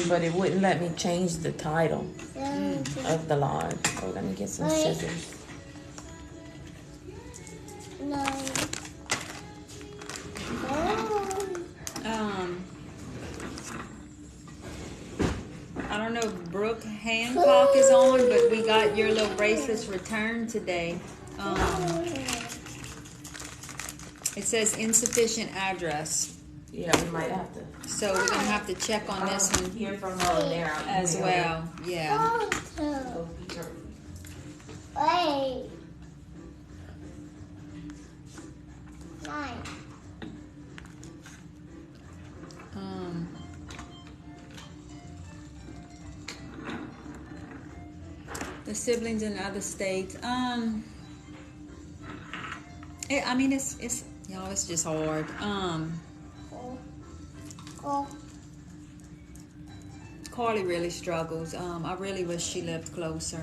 but it wouldn't let me change the title of the live. So let me get some scissors. I don't know if Brooke Hancock is on, but we got your little bracelets returned today. It says insufficient address. Yeah, we might have to. So we're gonna have to check on this one Here from there as well. Yeah. Wait. 9. The siblings in other states. I mean, it's y'all. It's just hard. Carly really struggles. I really wish she lived closer.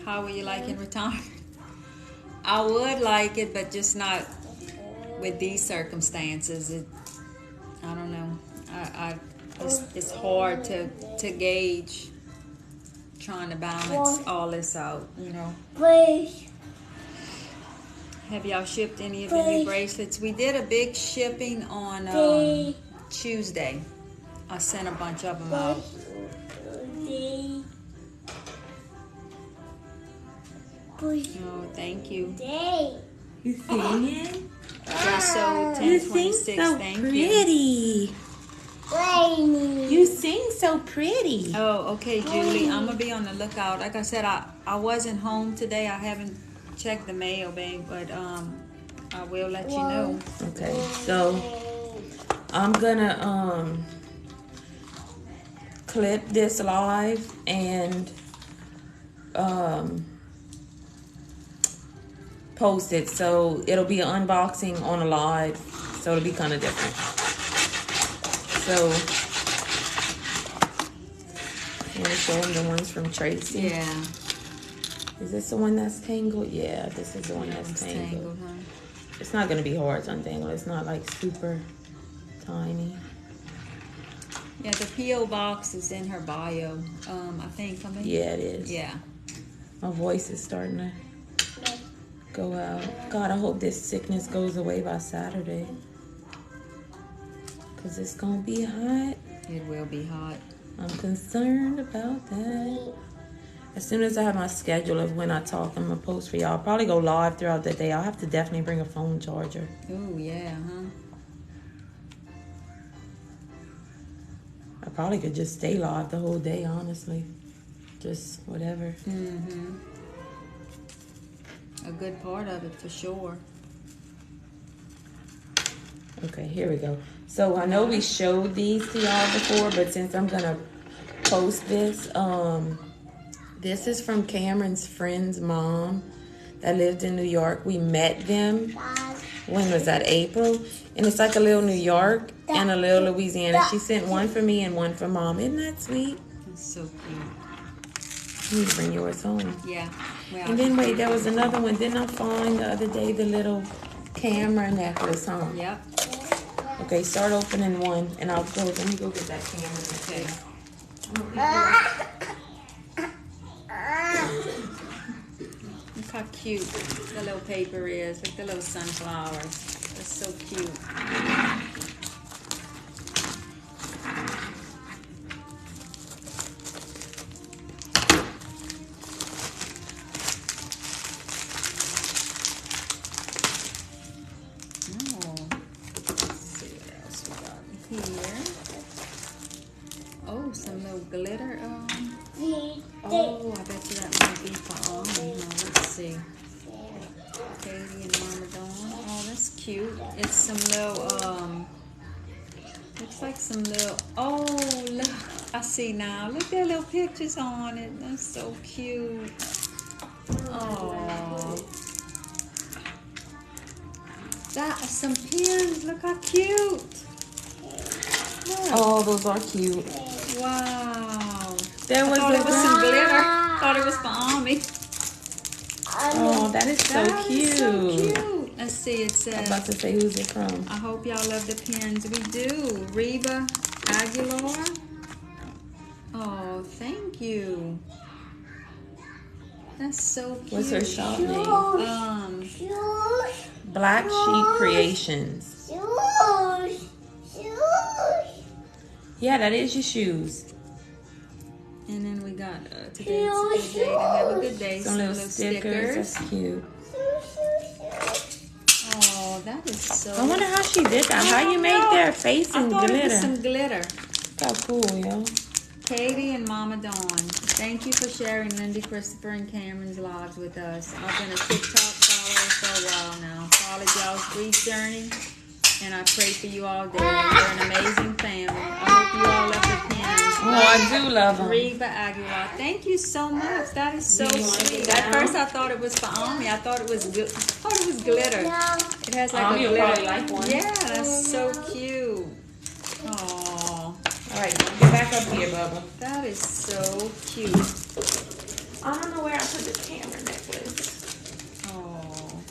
How would you like in retirement? I would like it, but just not with these circumstances. I don't know. It's hard to gauge. Trying to balance all this out, you know. Please. Have y'all shipped any of the new bracelets? We did a big shipping on Tuesday. I sent a bunch of them out. Oh, thank you. You singing? So You sing 1026. so Thank pretty. You sing so pretty. Oh, okay, Julie. I'm gonna be on the lookout. Like I said, I wasn't home today. I haven't checked the mail, babe, but I will let you know. Okay, so I'm gonna clip this live and post it, so it'll be an unboxing on a live, so it'll be kind of different. So I'm gonna show them the ones from Tracy. Yeah. Is this the one that's tangled? Yeah, this is the one that's tangled. Huh? It's not gonna be hard to untangle. It's not like super tiny. Yeah, the P.O. box is in her bio. I think. Yeah, it is. Yeah. My voice is starting to go out. God, I hope this sickness goes away by Saturday. Because it's going to be hot. It will be hot. I'm concerned about that. As soon as I have my schedule of when I talk, I'm going to post for y'all. I'll probably go live throughout the day. I'll have to definitely bring a phone charger. Oh, yeah, huh? I probably could just stay live the whole day, honestly. Just whatever. Mm-hmm. A good part of it, for sure. Okay, here we go. So I know we showed these to y'all before, but since I'm gonna post this, this is from Cameron's friend's mom that lived in New York. We met them. When was that? April? And it's like a little New York and a little Louisiana. She sent one for me and one for Mom. Isn't that sweet? That's so cute. You need to bring yours home. Yeah. Well, And then wait, there was another one. Didn't I find the other day the little camera necklace, huh? Yep. Okay, start opening one, and I'll go. Let me go get that camera. Okay. Look how cute the little paper is. Look at the little sunflowers. That's so cute. Oh, some little glitter. Oh, I bet you that might be for Almond. Let's see. Katie and Mama Dawn. Oh, that's cute. It's some little, looks like some little, oh, look. I see now. Look at their little pictures on it. That's so cute. Oh. That is some pins. Look how cute. Look. Oh, those are cute. Wow. There was Thought it was some glitter. Thought it was for Ami. Oh, that is so That cute. is so cute. Let's see. It I'm says. about to say, who's it from? I hope y'all love the pins. We do. Reba Aguilar. Thank you. That's so cute. What's her shop name? Shoes. Black Sheep Creations. Shoes. Shoes. Yeah, that is your shoes. And then we got today's a good day to have a good day. Some little stickers. That's cute. Oh, that is so. I wonder how she did that. How you made their face I in thought glitter? it was some glitter. How cool, yo. Katie and Mama Dawn, thank you for sharing Lindy, Christopher, and Cameron's lives with us. I've been a TikTok follower for a while now. Followed y'all's grief journey, and I pray for you all day. You're an amazing family. I hope you all love the pins. Oh, I do love them. Reba Aguilar, thank you so much. That is so sweet. At first, I thought it was for Ami. I thought it was glitter. It has like Ami a will glitter. probably like one. Yeah, that's so cute. Aww. All right, get back up here, Bubba. That is so cute. I don't know where I put this camera necklace. Oh,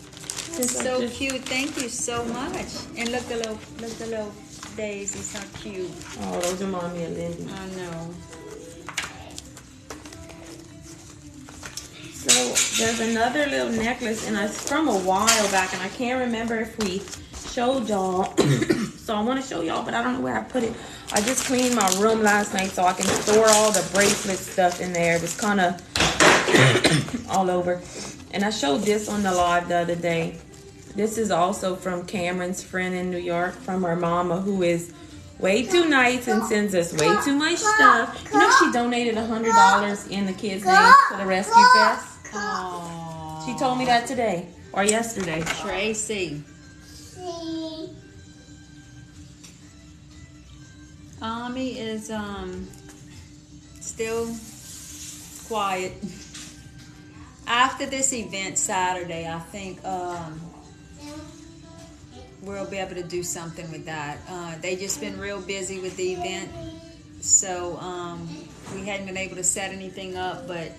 it's so cute. Thank you so much. And look the little daisies. How cute. Oh, those are Mommy and Lindy. I know. So there's another little necklace, and it's from a while back, and I can't remember if we showed y'all. So I want to show y'all, but I don't know where I put it. I just cleaned my room last night so I can store all the bracelet stuff in there. It was kind of all over. And I showed this on the live the other day. This is also from Cameron's friend in New York, from her mama, who is way too nice and sends us way too much stuff. You know, she donated $100 in the kids' names to the Rescue Fest. Oh. She told me that today or yesterday. Tracy. Ami is still quiet. After this event Saturday, I think we'll be able to do something with that. They just been real busy with the event, so we hadn't been able to set anything up. But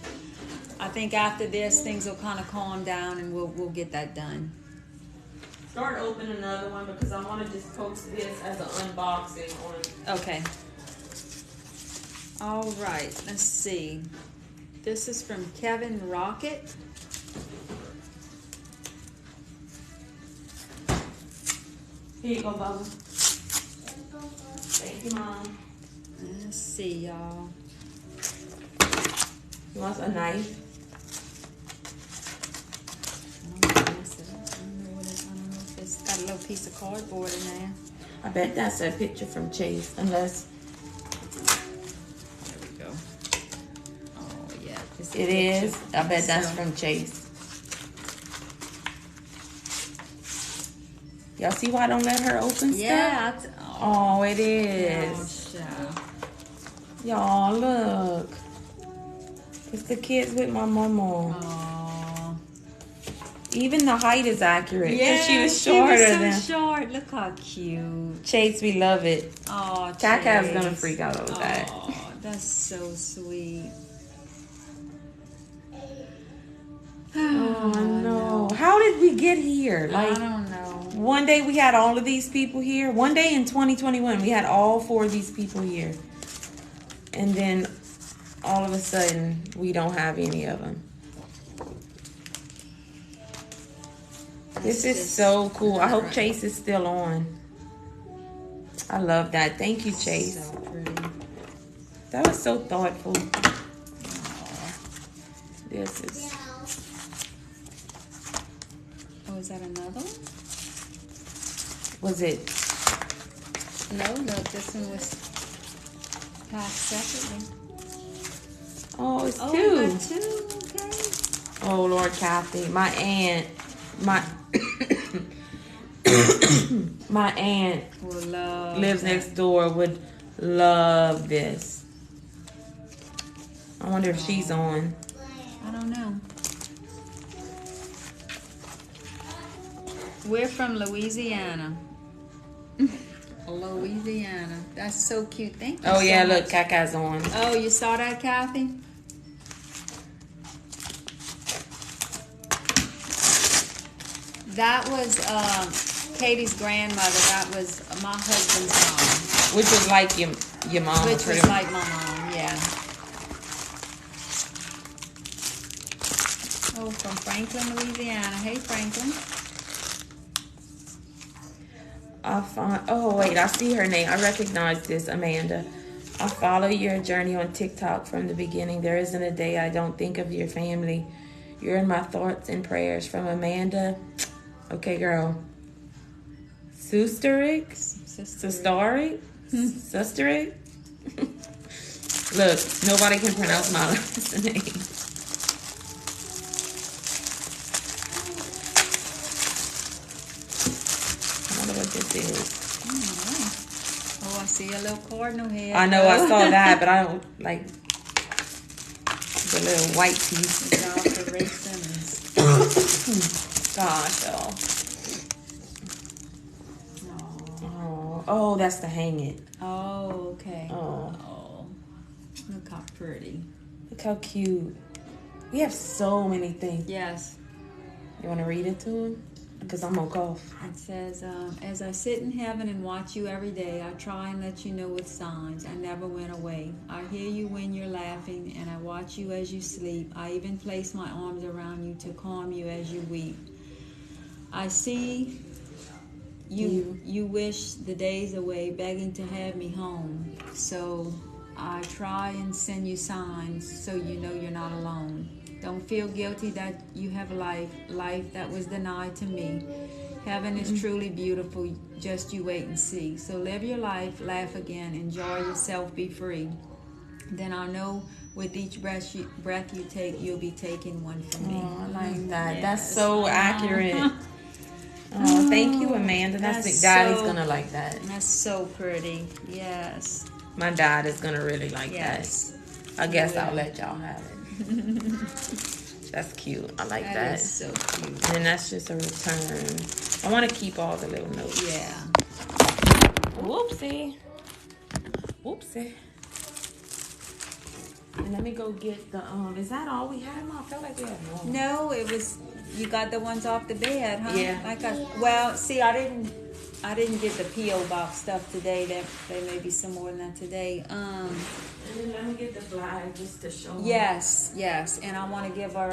I think after this, things will kind of calm down, and we'll get that done. Start opening another one because I want to just post this as an unboxing on. Okay. All right. Let's see. This is from Kevin Rocket. Here you go, Bubba. Thank you, Mom. Let's see, y'all. You want a knife? It's got a little piece of cardboard in there. I bet that's a picture from Chase, unless There we go. Oh, yeah. It's a it picture. is. I bet that's So- from Chase. Y'all see why I don't let her open stuff? Yeah. Oh, it is. Y'all, look. It's the kids with my mama. Oh. Even the height is accurate. 'Cause Yeah, she was shorter so than short. Look how cute. Chase. We love it. Oh, Kaka's gonna Chase. freak out over that. Oh, that's so sweet. Oh no! How did we get here? I Like, don't know. one day we had all of these people here. One day in 2021, we had all 4 of these people here, and then all of a sudden, we don't have any of them. This is just so cool. I hope right. Chase is still on. I love that. Thank you, Chase. So pretty. That was so thoughtful. This is. Oh, is that another one? Was it? No, this one was packed separately. Oh, it's Oh, 2. we got 2. Okay. Oh Lord, Kathy, my aunt, my aunt Will love. lives next door. Would love this. I wonder if she's on. I don't know. We're from Louisiana. Louisiana. That's so cute. Thank you. Oh so yeah, much. look, Kaka's on. Oh, you saw that, Kathy? That was Katie's grandmother. That was my husband's mom. Which was like your mama. Which pretty was much. like my mom, yeah. from Franklin, Louisiana. Hey, Franklin. Oh, wait, I see her name. I recognize this, Amanda. I follow your journey on TikTok from the beginning. There isn't a day I don't think of your family. You're in my thoughts and prayers. From Amanda. Okay, girl. Susterik? Susterik? Susterik? Look, nobody can pronounce my last name. I wonder what this is. Oh, I see a little cardinal head. I know, I saw that, but I don't like the little white piece. Dr. Ray Simmons. Gosh, y'all. Oh, that's to hang it. Oh, okay. Oh. Look how pretty. Look how cute. We have so many things. Yes. You want to read it to him? Because I'm going to cough. It says, as I sit in heaven and watch you every day, I try and let you know with signs. I never went away. I hear you when you're laughing, and I watch you as you sleep. I even place my arms around you to calm you as you weep. I see you wish the days away, begging to have me home. So I try and send you signs so you know you're not alone. Don't feel guilty that you have life that was denied to me. Heaven is truly beautiful, just you wait and see. So live your life, laugh again, enjoy yourself, be free. Then I'll know with each breath you take, you'll be taking one from me. Oh, I like that. Yes. That's so accurate. Oh, thank you, Amanda. That's Daddy's going to like that. That's so pretty. Yes. My dad is going to really like Yes. that. I guess I'll let y'all have it. That's cute. I like that. That is so cute. And that's just a return. I want to keep all the little notes. Yeah. Whoopsie. Whoopsie. And let me go get the, is that all we had? I felt like we had more. No, it was, you got the ones off the bed, huh? Yeah. I didn't get the P.O. box stuff today. There may be some more than that today. And then let me get the flag just to show them. Yes. And I want to give her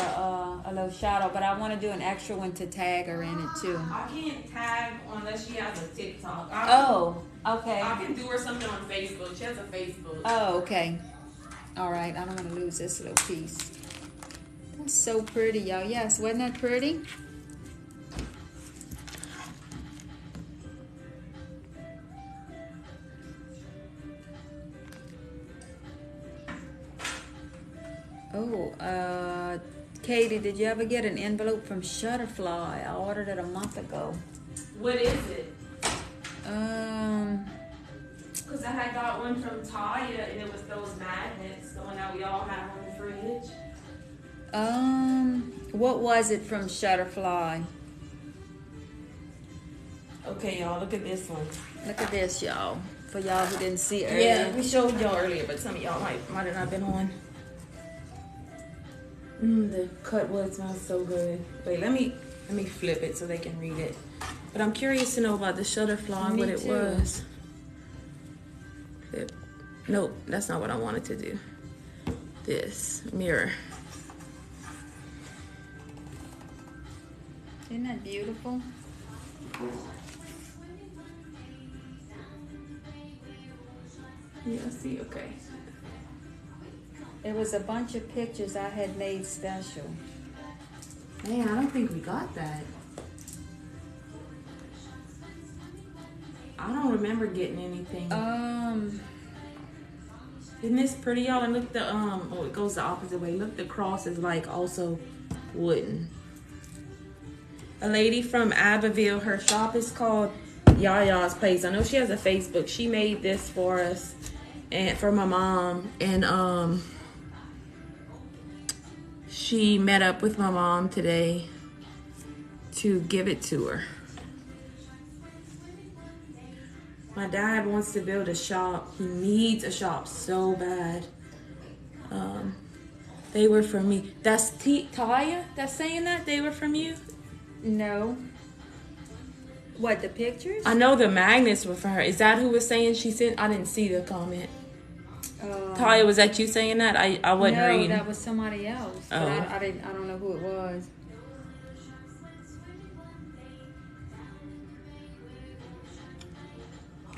a little shout out, but I want to do an extra one to tag her in it too. I can't tag unless she has a TikTok. Okay. I can do her something on Facebook. She has a Facebook. Oh, okay. All right. I don't want to lose this little piece. That's so pretty, y'all. Yes, wasn't that pretty? Oh, Katie, did you ever get an envelope from Shutterfly? I ordered it a month ago. What is it? Because I had got one from Taya, and it was those magnets, the one that we all have on the fridge. What was it from Shutterfly? Okay, y'all, look at this one. Look at this, y'all. For y'all who didn't see earlier. Yeah, we showed y'all earlier, but some of y'all might have not been on. The cut wood smells so good. Wait, let me flip it so they can read it. But I'm curious to know about the Shutterfly, what it was. Flip. Nope, that's not what I wanted to do. This mirror. Isn't that beautiful? Yeah, see, okay. It was a bunch of pictures I had made special. Man, I don't think we got that. I don't remember getting anything. Isn't this pretty, y'all? And look, it goes the opposite way. Look, the cross is like also wooden. A lady from Abbeville, her shop is called Yaya's Place. I know she has a Facebook. She made this for us and for my mom, and she met up with my mom today to give it to her. My dad wants to build a shop. He needs a shop so bad. They were from me. That's Taya that's saying that? They were from you? No. What, the pictures? I know the magnets were for her. Is that who was saying she sent? I didn't see the comment. Taya, was that you saying that? I wasn't reading. No, that was somebody else. But I don't know who it was.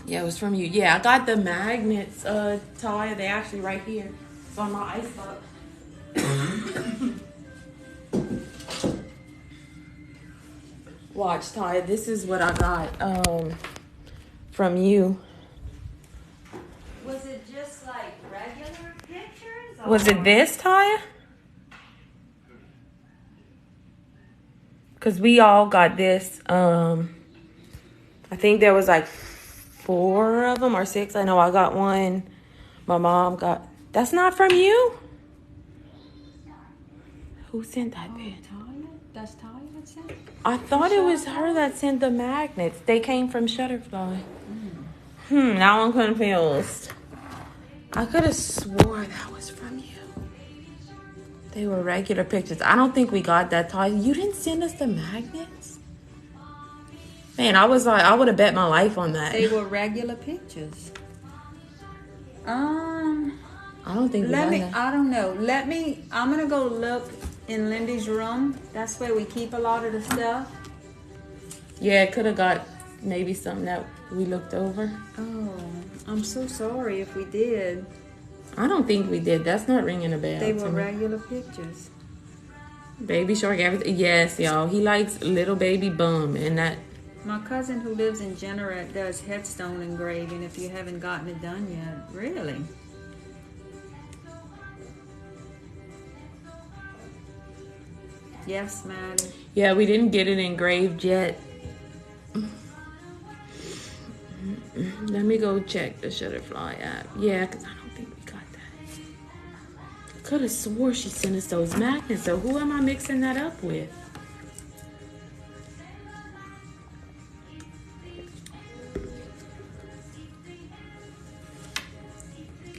Yeah, it was from you. Yeah, I got the magnets, Taya. They actually right here. It's on my ice box. Watch, Taya. This is what I got from you. Was it just like regular pictures? Was it this, Taya? Because we all got this. I think there was like 4 of them or 6. I know I got one. My mom got. That's not from you? Who sent that bit? Tanya? That's Tanya that sent it? I thought it was her that sent the magnets. They came from Shutterfly. Now I'm confused. I could have swore that was from you. They were regular pictures. I don't think we got that, Ty. You didn't send us the magnets? Man, I was like, I would have bet my life on that. They were regular pictures. I don't think we got that. I don't know. I'm going to go look in Lindy's room. That's where we keep a lot of the stuff. Yeah, it could have got maybe something that we looked over. Oh, I'm so sorry if we did. I don't think we did. That's not ringing a bell. They were regular pictures. Baby Shark, everything. Yes, y'all. He likes Little Baby Bum, and that. My cousin who lives in Jeanerette does headstone engraving if you haven't gotten it done yet. Really? Yes, Maddie. Yeah, we didn't get it engraved yet. Let me go check the Shutterfly app. Yeah, because I don't think we got that. I could have swore she sent us those magnets. So who am I mixing that up with?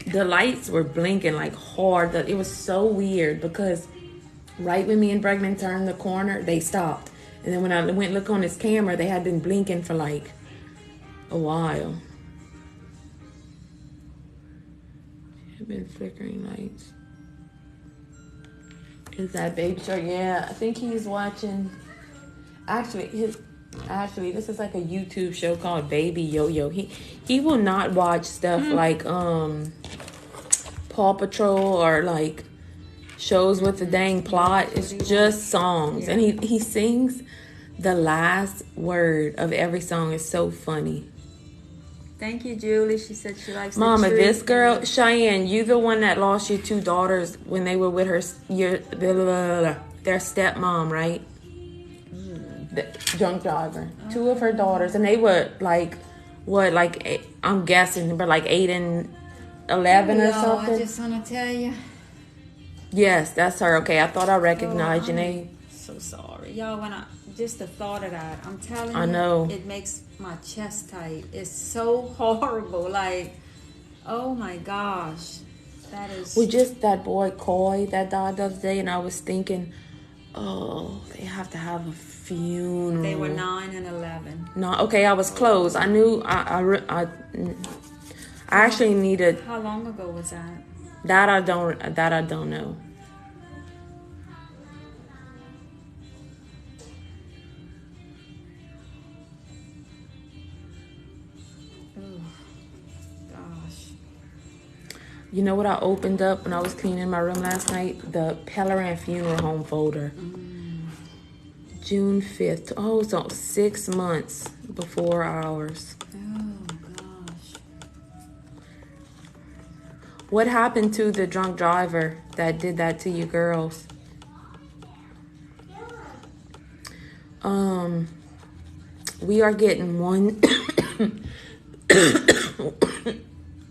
The lights were blinking like hard. It was so weird because right when me and Bregman turned the corner, they stopped. And then when I went look on his camera, they had been blinking for like a while. Have been flickering lights. Is that Baby Shark? Yeah, I think he's watching. Actually, this is like a YouTube show called Baby Yo-Yo. He will not watch stuff like Paw Patrol or like shows with the dang plot. It's just songs, and he sings the last word of every song. Is so funny. Thank you, Julie. She said she likes Mama, the tree. this girl, Cheyenne, you the one that lost your 2 daughters when they were with their stepmom, right? The drunk driver. 2 of her daughters, and they were like, what, like, I'm guessing, but like 8 and 11 or something. I just want to tell you. Yes, that's her. Okay, I thought I recognized your name. So sorry. Y'all, just the thought of that, I'm telling you. I know. It makes my chest tight. It's so horrible. Like, oh my gosh. That is. That boy Coy that died the other day, and I was thinking, oh, they have to have a funeral. They were 9 and 11. No, okay, I was close. I knew I actually needed. How long ago was that? That I don't know. Oh, gosh. You know what I opened up when I was cleaning my room last night? The Pellerin Funeral Home folder. June 5th. Oh, so 6 months before ours. Oh, gosh. What happened to the drunk driver that did that to you girls? We are getting one.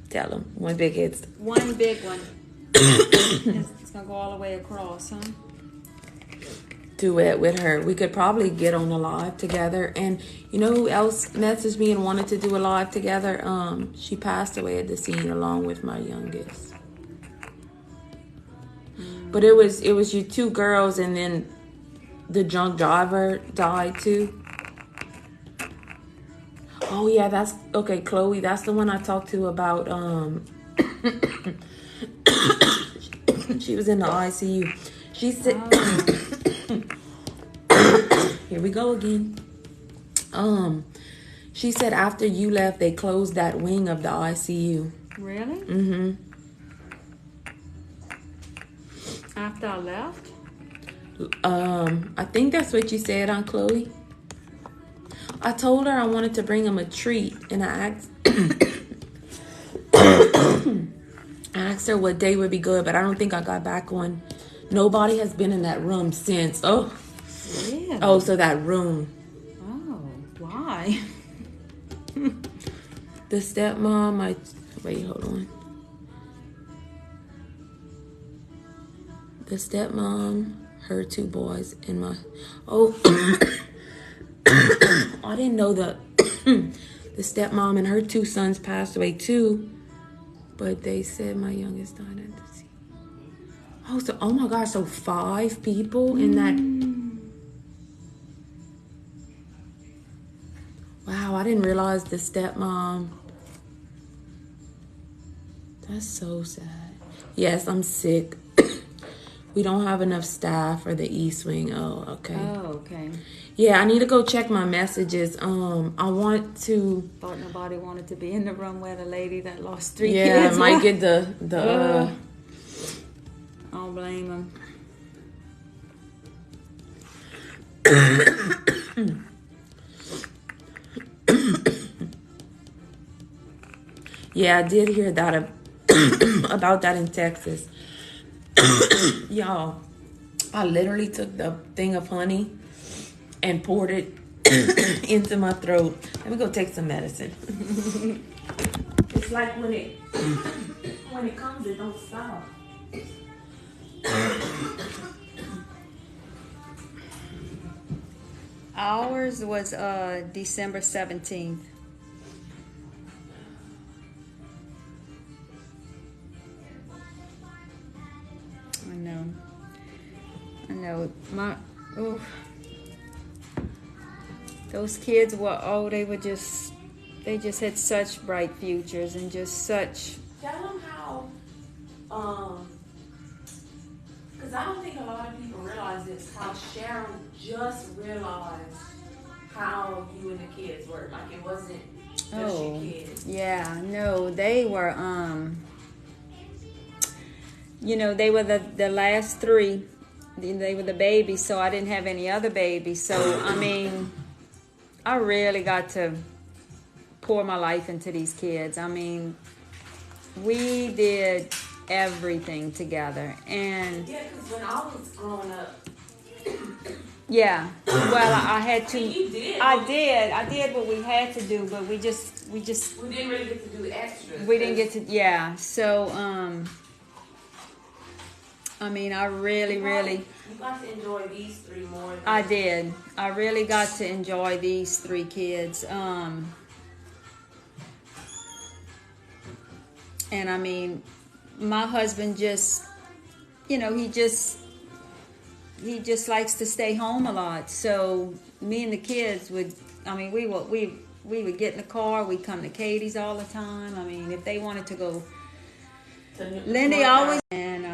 Tell them. One big hit. One big one. It's going to go all the way across, huh? Duet with her. We could probably get on a live together. And you know who else messaged me and wanted to do a live together? She passed away at the scene along with my youngest. But it was you 2 girls, and then the drunk driver died too. Oh yeah, that's okay, Chloe. That's the one I talked to about. She was in the ICU. She said. Here we go again. She said after you left, they closed that wing of the ICU. Really? Mm-hmm. After I left? I think that's what you said, Aunt Chloe. I told her I wanted to bring him a treat, and I asked her what day would be good, but I don't think I got back on. Nobody has been in that room since. Oh. Really? Oh, so that room. Oh, why? The stepmom, wait, hold on. The stepmom, her 2 boys, and my, I didn't know the stepmom and her 2 sons passed away too, but they said my youngest died at the scene. Oh, so, oh my gosh, so 5 people in that. Wow, I didn't realize the stepmom. That's so sad. Yes, I'm sick. We don't have enough staff for the East Wing. Oh, okay. Oh, okay. Yeah, I need to go check my messages. I want to. Thought nobody wanted to be in the room where the lady that lost 3 Yeah, kids. I might get the. I don't blame them. Yeah, I did hear that about that in Texas. Y'all, I literally took the thing of honey and poured it into my throat. Let me go take some medicine. It's like when it comes, it don't stop. Ours was December 17th. I know. Those kids were, they just had such bright futures and just such. Tell them how, because I don't think a lot of people realize this, how Sharon just realized how you and the kids were. Like, it wasn't just your kids. Yeah, no, they were, they were the last 3. They were the babies, so I didn't have any other babies. So, I mean, I really got to pour my life into these kids. I mean, we did everything together. And yeah, because when I was growing up. Yeah, well, I had to. You did. I did what we had to do, but we just. We didn't really get to do extras. We didn't get to, yeah. So, I mean, I really. You got to enjoy these 3 more. I did. I really got to enjoy these 3 kids. And I mean, my husband just, he just likes to stay home a lot. So me and the kids we would get in the car. We'd come to Katie's all the time. I mean, if they wanted to go, Lindy always, and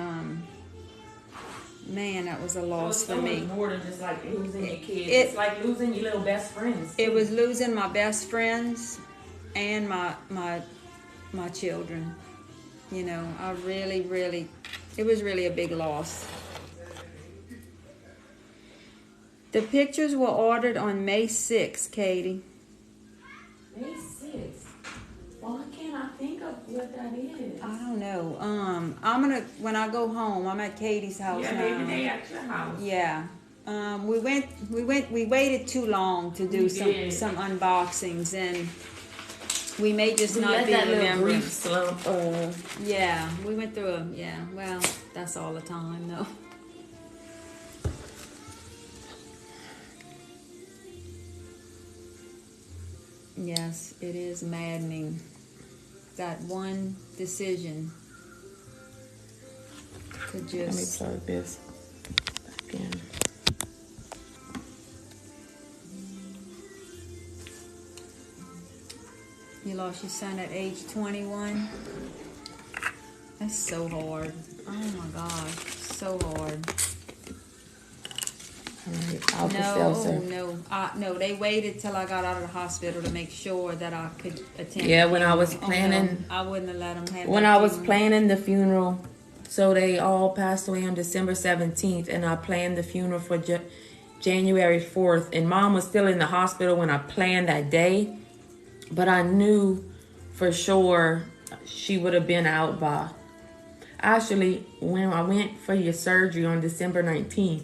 man, that was a loss for me. It was more than just like losing your kids. It's like losing your little best friends. It was losing my best friends and my children. I really, it was really a big loss. The pictures were ordered on May 6th, Katie. May 6th? Why can't I think of what that is? I don't know. When I go home, I'm at Katie's house now. Maybe they at your house. Yeah. We waited too long to do some unboxings, and we may just not be remembering. Yeah, we went through well, that's all the time though. Yes, it is maddening. That one decision to just... Let me plug this back in. You lost your son at age 21? That's so hard. Oh my gosh, so hard. All right, Alka-Seltzer. No. They waited till I got out of the hospital to make sure that I could attend. Yeah, the when I was funeral. planning, I wouldn't have let them have. when that I was funeral. planning the funeral, so they all passed away on December 17th, and I planned the funeral for January 4th, and Mom was still in the hospital when I planned that day, but I knew for sure she would have been out by. Actually, when I went for your surgery on December 19th,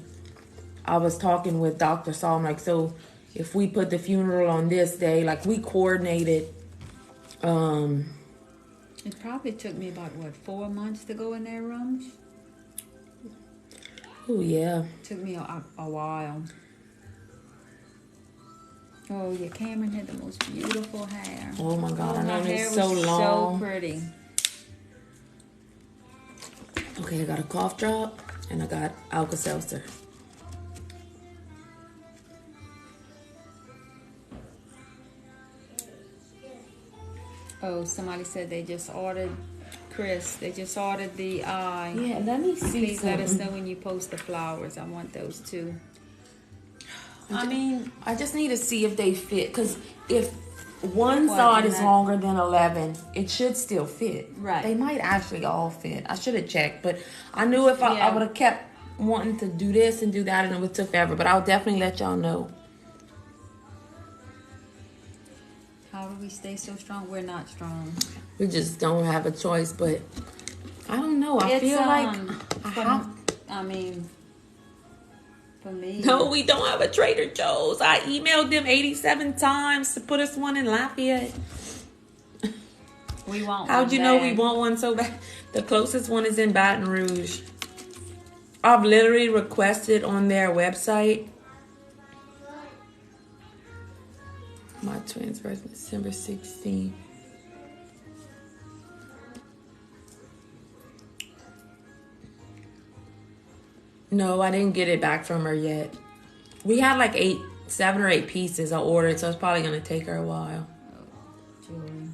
I was talking with Dr. Saul. I'm like, so if we put the funeral on this day, like we coordinated. It probably took me about 4 months to go in their rooms. Oh yeah. Took me a while. Oh yeah, Cameron had the most beautiful hair. Oh my God, I know her hair it's so was long. so pretty. Okay, I got a cough drop and I got Alka-Seltzer. Oh, somebody said they just ordered, Chris, they just ordered the eye. Yeah, let me see. Please let us know when you post the flowers. I want those too. I just need to see if they fit, because if one What, side in is that- longer than 11, it should still fit. Right. They might actually all fit. I should have checked, but I knew if I Yeah. would have kept wanting to do this and do that, and it would took forever. But I'll definitely let y'all know. How do we stay so strong? We're not strong. We just don't have a choice, but I don't know. I feel like I have. For me. No, we don't have a Trader Joe's. I emailed them 87 times to put us one in Lafayette. We want How'd one you know bad. we want one so bad? The closest one is in Baton Rouge. I've literally requested on their website. My twins' birthday, December 16th. No, I didn't get it back from her yet. We had like 7 or 8 pieces I ordered, so it's probably going to take her a while. Jewelry.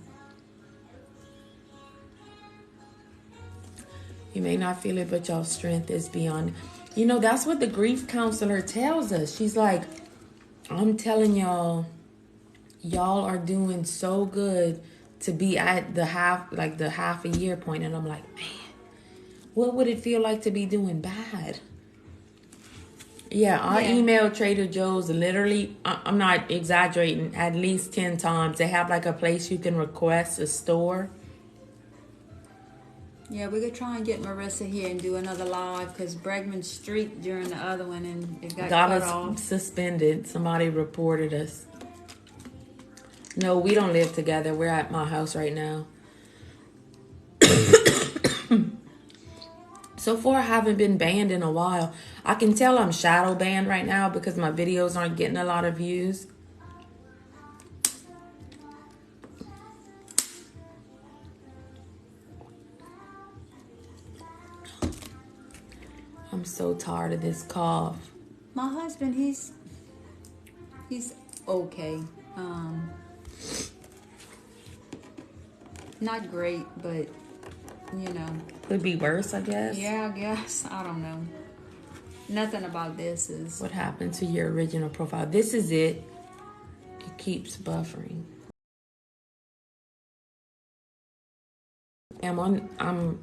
You may not feel it, but y'all's strength is beyond. You know, that's what the grief counselor tells us. She's like, I'm telling y'all are doing so good to be at the half a year point. And I'm like, man, what would it feel like to be doing bad? Yeah, I emailed Trader Joe's literally, I'm not exaggerating, at least 10 times. They have like a place you can request a store. Yeah, we could try and get Marissa here and do another live because Bregman streaked during the other one and it got cut us off. Suspended. Somebody reported us. No, we don't live together. We're at my house right now. So far, I haven't been banned in a while. I can tell I'm shadow banned right now because my videos aren't getting a lot of views. I'm so tired of this cough. My husband, he's okay. Not great, but you know. Could be worse, I guess. Yeah, I guess. I don't know. Nothing about this is. What happened to your original profile? This is it. It keeps buffering. I'm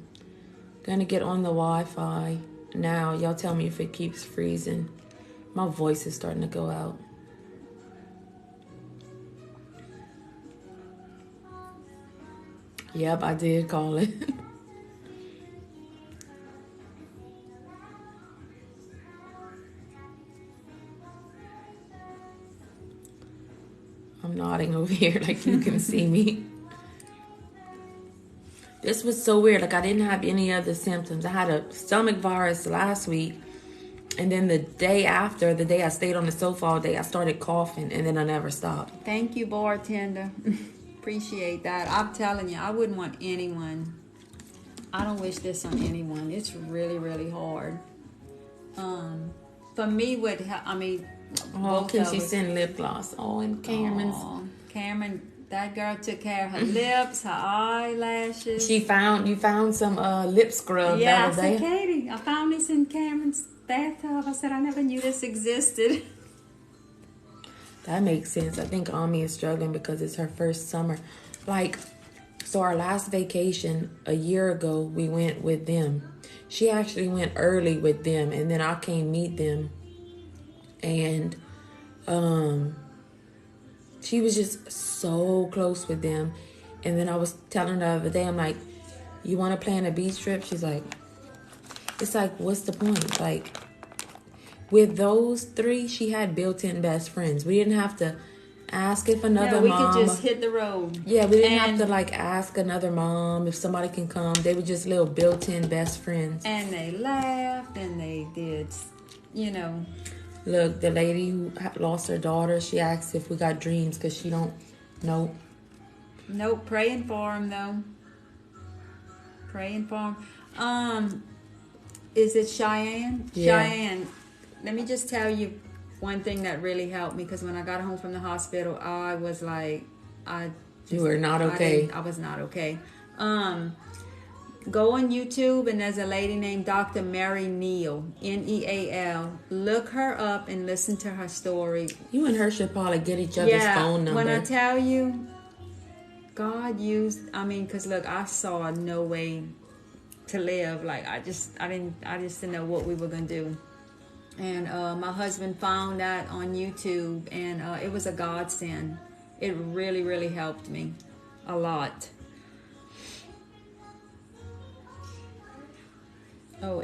gonna get on the Wi-Fi now. Y'all tell me if it keeps freezing. My voice is starting to go out. Yep, I did call it. I'm nodding over here like you can see me. This was so weird. Like I didn't have any other symptoms. I had a stomach virus last week. And then the day after, the day I stayed on the sofa all day, I started coughing and then I never stopped. Thank you, bartender. Appreciate that. I'm telling you, I wouldn't want anyone. I don't wish this on anyone. It's really, really hard. For me, Oh, can she send lip gloss? Oh, and Cameron's. Cameron That girl took care of her lips, her eyelashes. You found some lip scrub the Yeah, I other said, day. Katie, I found this in Cameron's bathtub. I said, I never knew this existed. That makes sense. I think Ami is struggling because it's her first summer. Like, so our last vacation a year ago, we went with them. She actually went early with them, and then I came meet them. And she was just so close with them. And then I was telling her the other day, I'm like, you want to plan a beach trip? She's like, it's like, what's the point? Like, with those three, she had built-in best friends. We didn't have to ask if another we mom... could just hit the road. Yeah, we didn't have to, like, ask another mom if somebody can come. They were just little built-in best friends. And they laughed, and they did, you know... Look, the lady who lost her daughter, she asked if we got dreams because she don't know. Nope, praying for him, though. Praying for him. Is it Cheyenne? Yeah. Cheyenne, let me just tell you one thing that really helped me, because when I got home from the hospital, I was like, You were not okay. I was not okay. Go on YouTube, and there's a lady named Dr. Mary Neal, Neal. Look her up and listen to her story. You and her should probably get each other's phone number. When I tell you, God used, because look, I saw no way to live. Like, I just didn't know what we were going to do. And my husband found that on YouTube, and it was a godsend. It really, really helped me a lot.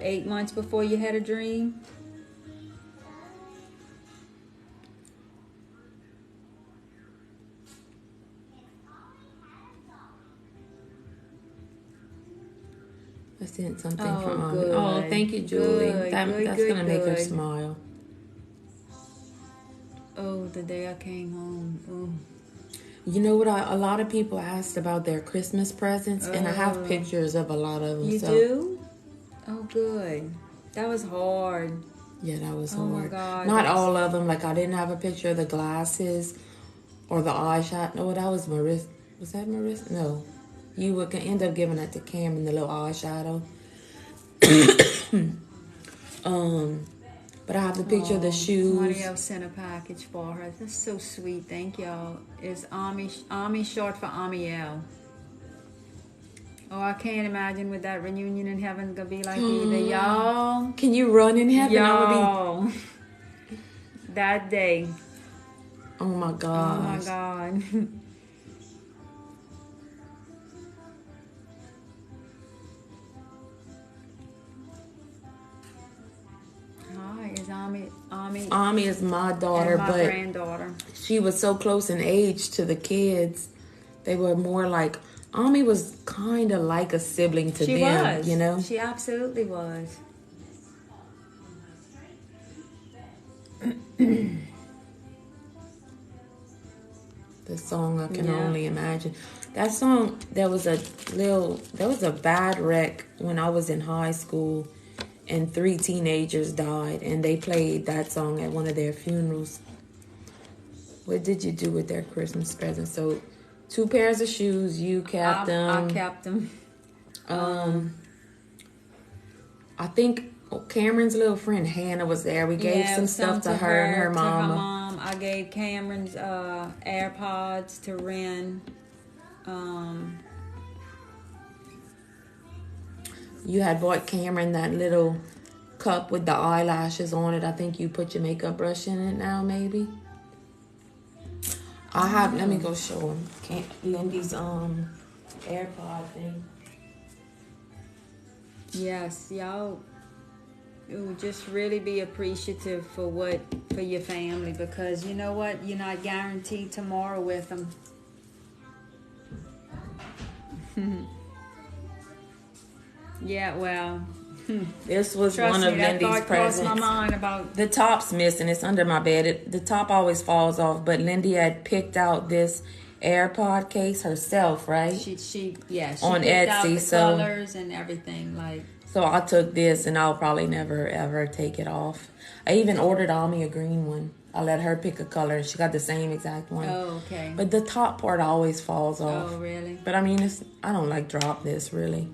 8 months before you had a dream? I sent something Oh, from Ami. good. Oh, thank you, Julie. Good, That's good, going to make her good. smile. Oh, the day I came home. Oh. You know what? A lot of people asked about their Christmas presents, and I have pictures of a lot of them. You so. do? Oh, good. That was hard. Yeah, that was Oh, hard. my God. Not all of them. Like, I didn't have a picture of the glasses or the eyeshadow. No, that was Marissa. Was that Marissa? No. You would end up giving that to Cameron, the little eyeshadow. But I have the picture of the shoes. Somebody else sent a package for her. That's so sweet. Thank y'all. It's Ami short for Amiel. Oh, I can't imagine what that reunion in heaven gonna be like either, y'all. Can you run in heaven? Y'all. That day. Oh my gosh. Oh my God. Hi, is Ami Ami is my daughter, and my but granddaughter. she was so close in age to the kids. They were more like, Ami was kind of like a sibling to She them, was. you know? She absolutely was. The song I Can Yeah. Only Imagine. That song, there was a bad wreck when I was in high school, and 3 teenagers died, and they played that song at one of their funerals. What did you do with their Christmas present? So 2 pairs of shoes, you kept them. I kept them. I think Cameron's little friend Hannah was there. We gave some stuff to her and her mama. I gave Cameron's AirPods to Ren. You had bought Cameron that little cup with the eyelashes on it. I think you put your makeup brush in it now, maybe. Let me go show him. Lindy's AirPod thing. Yes, y'all. Just really be appreciative for your family, because you know what? You're not guaranteed tomorrow with them. Yeah, well. This was Trust one me, of that Lindy's thought crossed presents. my mind about. The top's missing. It's under my bed. The top always falls off, but Lindy had picked out this AirPod case herself, right? She on picked out Etsy, the so colors and everything, like. So I took this, and I'll probably never ever take it off. I even ordered Ami a green one. I let her pick a color. She got the same exact one. Oh, okay. But the top part always falls off. Oh, really? But I mean, I don't like drop this really.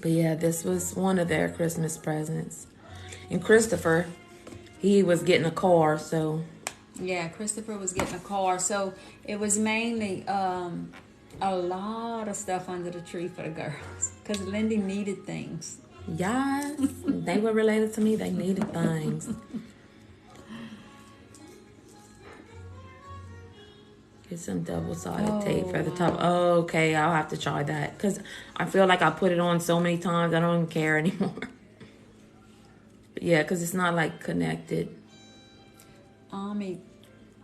But yeah, this was one of their Christmas presents. And Christopher, he was getting a car, so. Yeah, Christopher was getting a car. So it was mainly a lot of stuff under the tree for the girls. Because Lindy needed things. Yes, they were related to me. They needed things. Get some double-sided tape for the top. Oh, okay, I'll have to try that. Because I feel like I put it on so many times, I don't even care anymore. But yeah, because it's not like connected.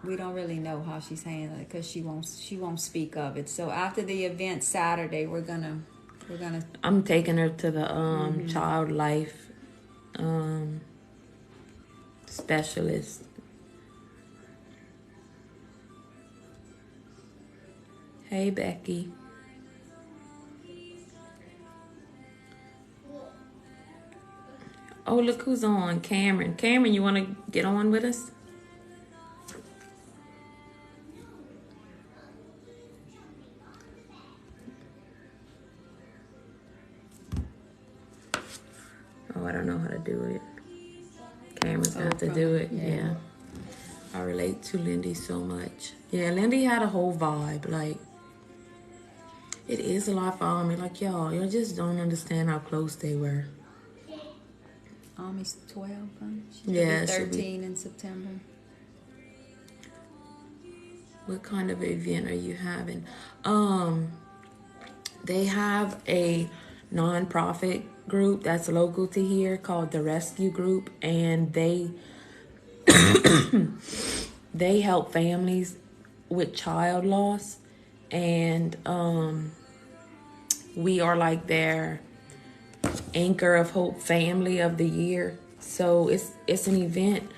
We don't really know how she's handling it because she won't speak of it. So after the event Saturday, we're gonna. I'm taking her to the child life specialist. Hey, Becky. Oh, look who's on. Cameron. Cameron, you want to get on with us? Oh, I don't know how to do it. Cameron's got to do it. Yeah. I relate to Lindy so much. Yeah, Lindy had a whole vibe. Like, it is a lot for me. Like, y'all just don't understand how close they were. Ami's 12, huh? She'll Yeah, be 13 in September. What kind of event are you having? They have a non-profit group that's local to here called the Rescue Group, and they they help families with child loss, and we are like their Anchor of Hope Family of the Year. So it's an event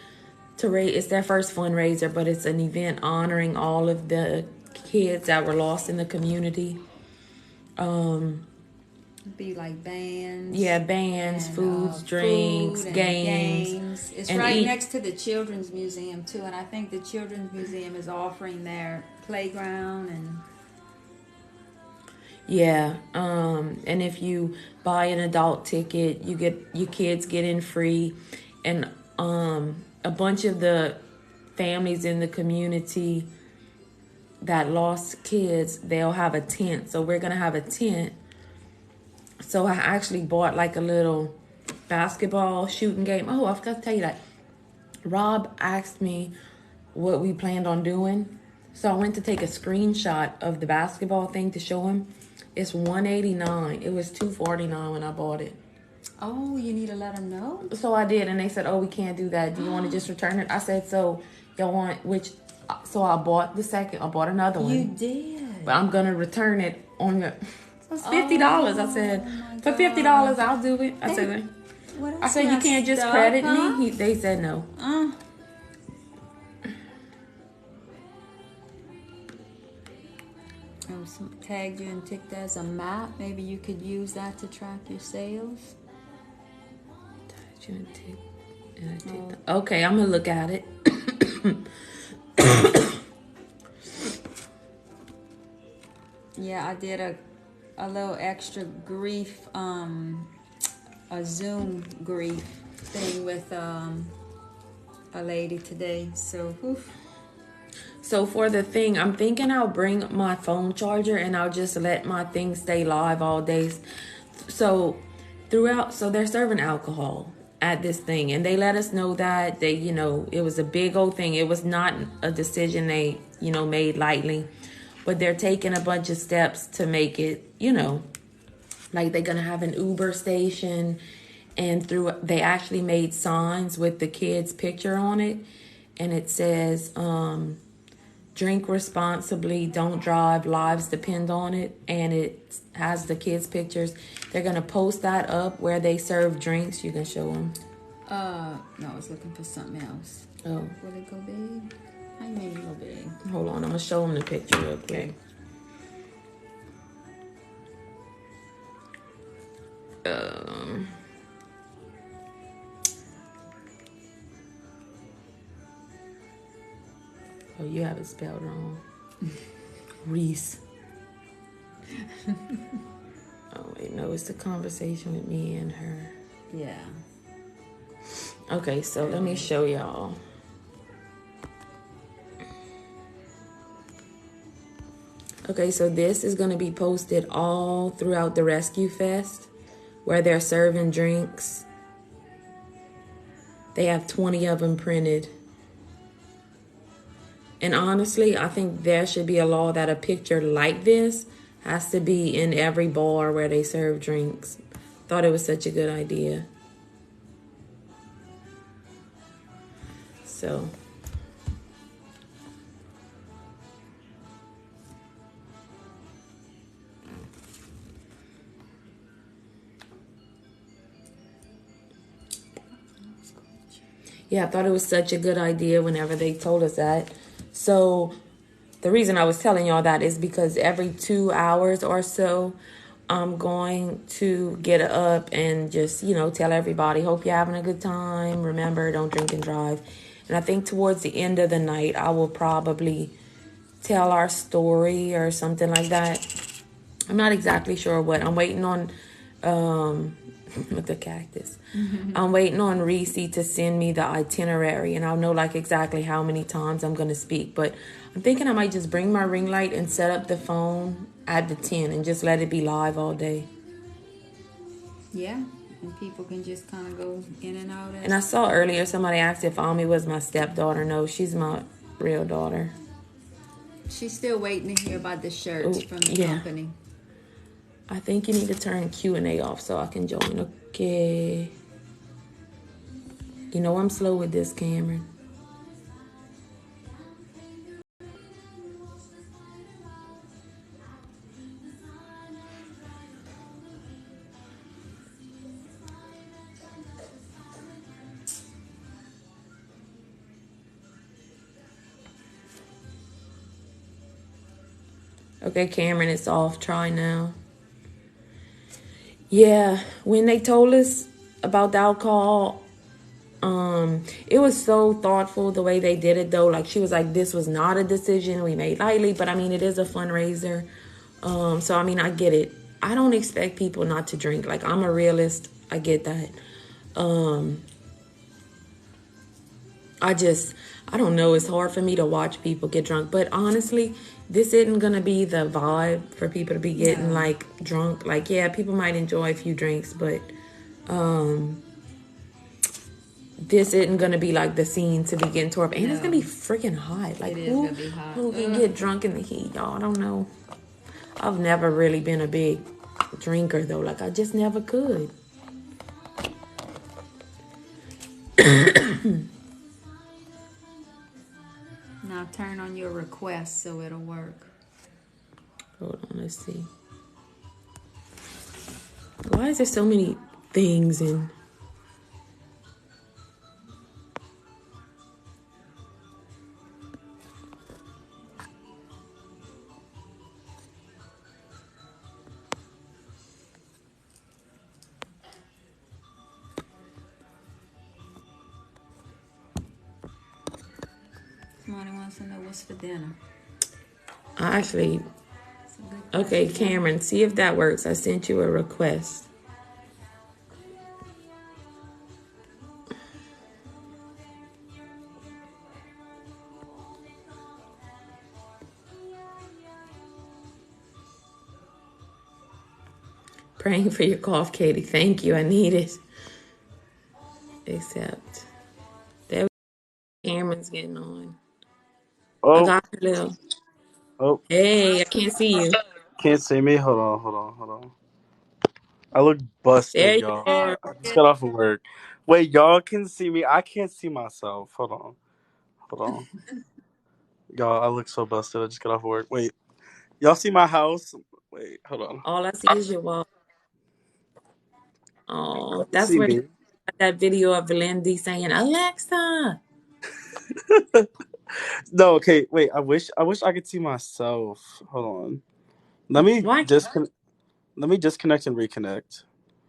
to raise. It's their first fundraiser, but it's an event honoring all of the kids that were lost in the community. Be like bands. Yeah, bands, and, foods, drinks, food games. It's and right next to the Children's Museum too, and I think the Children's Museum is offering their playground and. Yeah, and if you buy an adult ticket, your kids get in free, and a bunch of the families in the community that lost kids, they'll have a tent. So we're gonna have a tent. So I actually bought like a little basketball shooting game. Oh, I forgot to tell you that. Rob asked me what we planned on doing. So I went to take a screenshot of the basketball thing to show him. It's $189. It was $249 when I bought it. Oh, you need to let them know? So I did, and they said, oh, we can't do that. Do you want to just return it? I said, so y'all want which? So I bought I bought another one. You did? But I'm going to return it on the... It's $50. I said, for $50, I'll do it. I said, you can't just credit me? They said no. Tagged you and ticked as a map. Maybe you could use that to track your sales. Tagged you and ticked. Okay, I'm going to look at it. Yeah, I did a little extra grief, a Zoom grief thing with a lady today. So, oof. So for the thing, I'm thinking I'll bring my phone charger and I'll just let my thing stay live all day. So they're serving alcohol at this thing, and they let us know that it was a big old thing. It was not a decision they, made lightly, but they're taking a bunch of steps to make it, like they're going to have an Uber station, and they actually made signs with the kid's picture on it, and it says, drink responsibly, don't drive, lives depend on it, and it has the kids' pictures. They're going to post that up where they serve drinks. You can show them. No, I was looking for something else. Oh. Will it go big? I made it go big. Hold on, I'm going to show them the picture real quick. Oh, you have it spelled wrong. Reese. Oh, wait, no, it's the conversation with me and her. Yeah. Okay, so let me show y'all. Okay, so this is going to be posted all throughout the Rescue Fest where they're serving drinks. They have 20 of them printed. And honestly, I think there should be a law that a picture like this has to be in every bar where they serve drinks. Thought it was such a good idea. So, yeah, I thought it was such a good idea whenever they told us that. So, the reason I was telling y'all that is because every 2 hours or so, I'm going to get up and just, tell everybody, hope you're having a good time. Remember, don't drink and drive. And I think towards the end of the night, I will probably tell our story or something like that. I'm not exactly sure what. I'm waiting on with the cactus. I'm waiting on Reese to send me the itinerary and I'll know like exactly how many times I'm going to speak. But I'm thinking I might just bring my ring light and set up the phone at the 10 and just let it be live all day. Yeah. And people can just kind of go in and out. And I saw earlier somebody asked if Ami was my stepdaughter. No, she's my real daughter. She's still waiting to hear about the shirts from the company. I think you need to turn Q&A off so I can join. Okay. You know I'm slow with this, Cameron. Okay, Cameron, it's off. Try now. Yeah, when they told us about the alcohol, it was so thoughtful the way they did it though. Like she was like, this was not a decision we made lightly, but I mean it is a fundraiser. So I mean I get it. I don't expect people not to drink. Like I'm a realist. I get that. I don't know. It's hard for me to watch people get drunk. But honestly, this isn't going to be the vibe for people to be getting like drunk. Like, yeah, people might enjoy a few drinks, but this isn't going to be like the scene to be getting tore up. And it's going to be freaking hot. Like, who can get drunk in the heat, y'all? I don't know. I've never really been a big drinker, though. Like, I just never could. Now turn on your request so it'll work. Hold on, let's see. Why is there so many things in? Somebody wants to know what's for dinner. Okay, Cameron, see if that works. I sent you a request. Praying for your cough, Katie. Thank you. I need it. Except there Cameron's getting on. I got her little. Oh, Hey, I can't see you. can't see me. Hold on. I look busted, There you y'all. are. I just got off of work. Wait, y'all can see me. I can't see myself. Hold on. Y'all, I look so busted. I just got off of work. Wait, y'all see my house? Wait, hold on. All I see is your wall. Y'all Oh, can that's see where they me. got that video of Lindy saying, Alexa. No, okay. Wait, I wish I could see myself. Hold on. Let me Why? disconnect. Let me disconnect and reconnect.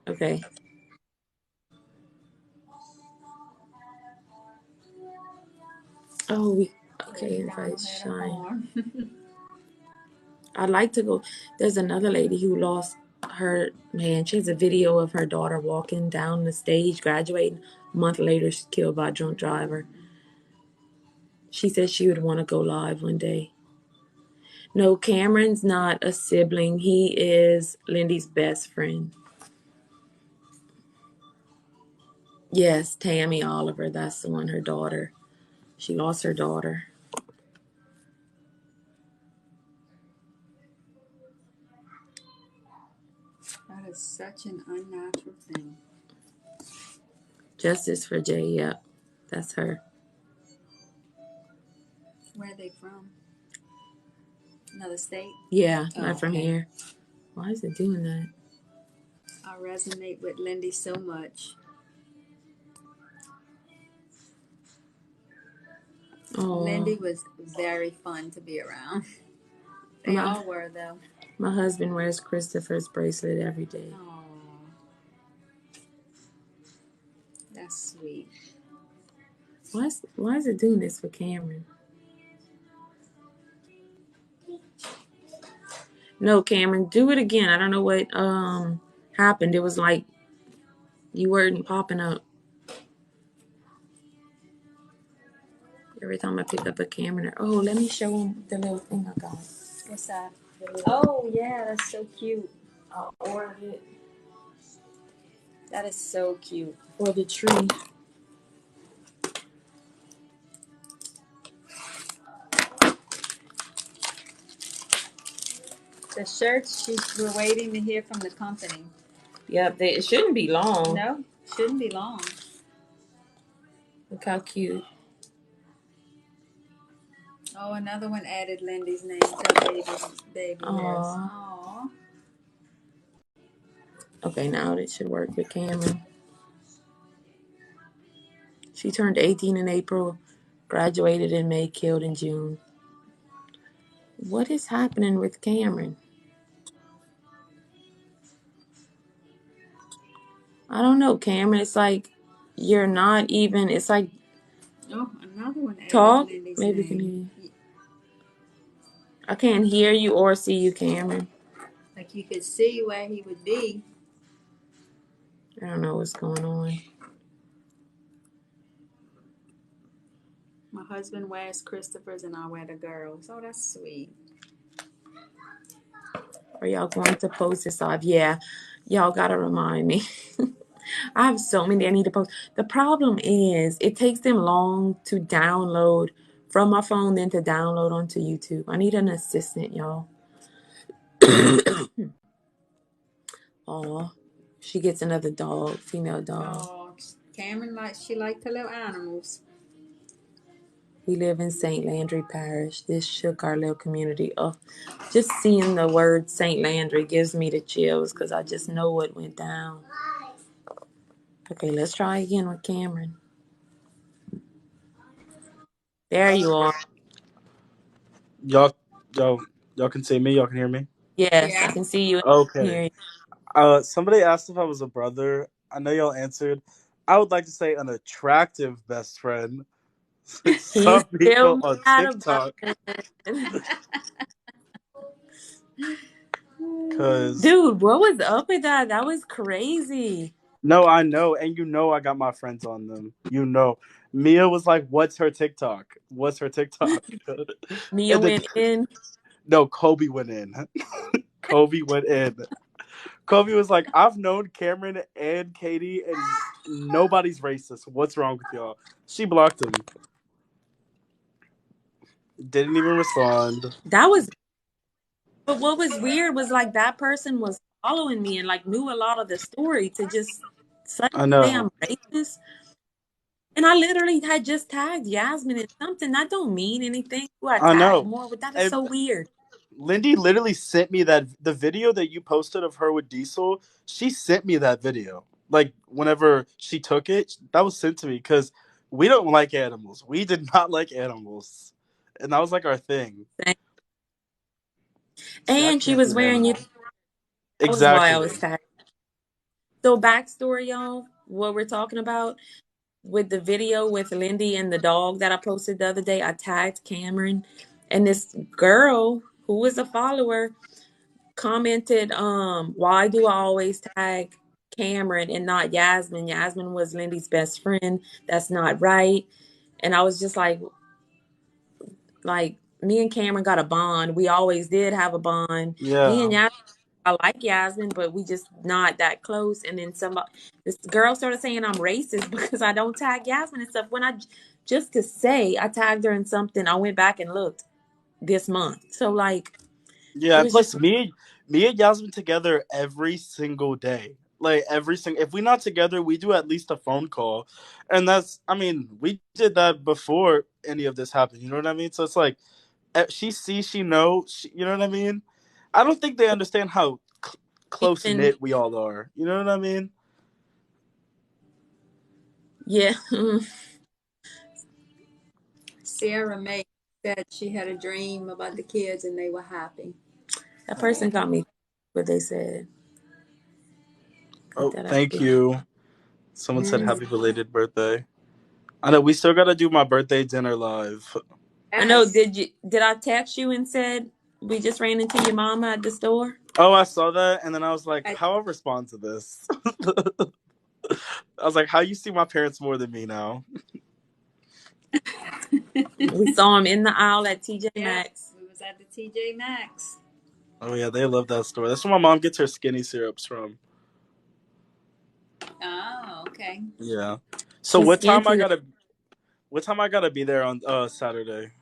Okay. Oh, Okay, invite McDonald had a Shine. farm. I'd like to go. There's another lady who lost her man. She has a video of her daughter walking down the stage, graduating. A month later, she's killed by a drunk driver. She said she would want to go live one day. No, Cameron's not a sibling. He is Lindy's best friend. Yes, Tammy Oliver. That's the one, her daughter. She lost her daughter. That is such an unnatural thing. Justice for Jay. Yep, that's her. Where are they from? Another state? Yeah, Oh, not from okay. here. Why is it doing that? I resonate with Lindy so much. Oh, Lindy was very fun to be around. They all were, though. my husband wears Christopher's bracelet every day. Oh, that's sweet. Why is it doing this for Cameron? No, Cameron, do it again. I don't know what happened. It was like you weren't popping up. Every time I pick up a Cameron. Oh, let me show him the little thing I got. What's that? Oh, yeah, that's so cute. I ordered it That is so cute. for the tree. The shirts, we're waiting to hear from the company. Yep, it shouldn't be long. No, shouldn't be long. Look how cute. Oh, another one added Lindy's name to baby list. Aww. Aww. Okay, now it should work with Cameron. She turned 18 in April, graduated in May, killed in June. What is happening with Cameron? I don't know, Cameron. It's like you're not even. It's like Oh, another one added talk. Lindy's Maybe name. can hear you. I can't hear you or see you, Cameron. Like you could see where he would be. I don't know what's going on. My husband wears Christopher's and I wear the girls. Oh, that's sweet. Are y'all going to post this off? Yeah, y'all gotta remind me. I have so many I need to post. The problem is it takes them long to download from my phone, then to download onto YouTube. I need an assistant, y'all. Aw, she gets another dog, female dog. Oh, Cameron she liked her little animals. We live in St. Landry Parish. This shook our little community. Oh, just seeing the word St. Landry gives me the chills because I just know what went down. Okay, let's try again with Cameron. There you are. Y'all, y'all can see me. Y'all can hear me. Yes, Yeah. I can see you and Okay. hear you. Somebody asked if I was a brother. I know y'all answered. I would like to say an attractive best friend. He's Some still people on mad about TikTok, it. cause Dude, what was up with that? That was crazy. no, I know, and I got my friends on them. Mia was like, "What's her TikTok? What's her TikTok?" Mia And then went in. no, Kobe went in. Kobe went in. Kobe was like, "I've known Cameron and Katie, and nobody's racist. What's wrong with y'all?" She blocked him. Didn't even respond. That was, but what was weird was like that person was following me and like knew a lot of the story to just I suddenly say know. I'm racist. And I literally had just tagged Yasmin in something. That don't mean anything. Who I I tagged know. more, but that is And so weird. Lindy literally sent me the video that you posted of her with Diesel. She sent me that video. Like whenever she took it, that was sent to me because we don't like animals. We did not like animals, and that was like our thing. See, I And she can't was do wearing you. animals. That was why I Exactly. was tagged. So backstory, y'all, what we're talking about. with the video with Lindy and the dog that I posted the other day, I tagged Cameron, and this girl who is a follower commented, why do I always tag Cameron and not Yasmin? Yasmin was Lindy's best friend. That's not right. And I was just like me and Cameron got a bond. We always did have a bond. Me and Yeah. Yasmin, I like Yasmin, but we just not that close. And then this girl started saying I'm racist because I don't tag Yasmin and stuff. When just to say I tagged her in something, I went back and looked this month. So like Yeah, it and was just plus me and Yasmin together every single day. Like every single, if we're not together, we do at least a phone call, and that's, I mean, we did that before any of this happened. You know what I mean? So it's like she sees, she knows, you know what I mean? I don't think they understand how close even knit we all are. You know what I mean? yeah. Sarah May said she had a dream about the kids and they were happy. That person got me what they said. Put Oh, that up thank here. you. Someone said Mm. happy belated birthday. I know we still gotta do my birthday dinner live. I know. Yes. Did I text you and said we just ran into your mama at the store? Oh, I saw that, and then I was like, I, how I respond to this? I was like, how you see my parents more than me now? We saw him in the aisle at TJ yes, Maxx. we was at the TJ Maxx. Oh yeah, they love that store. That's where my mom gets her skinny syrups from. Oh, okay. Yeah. So The skin tea. what time I gotta be there on Saturday?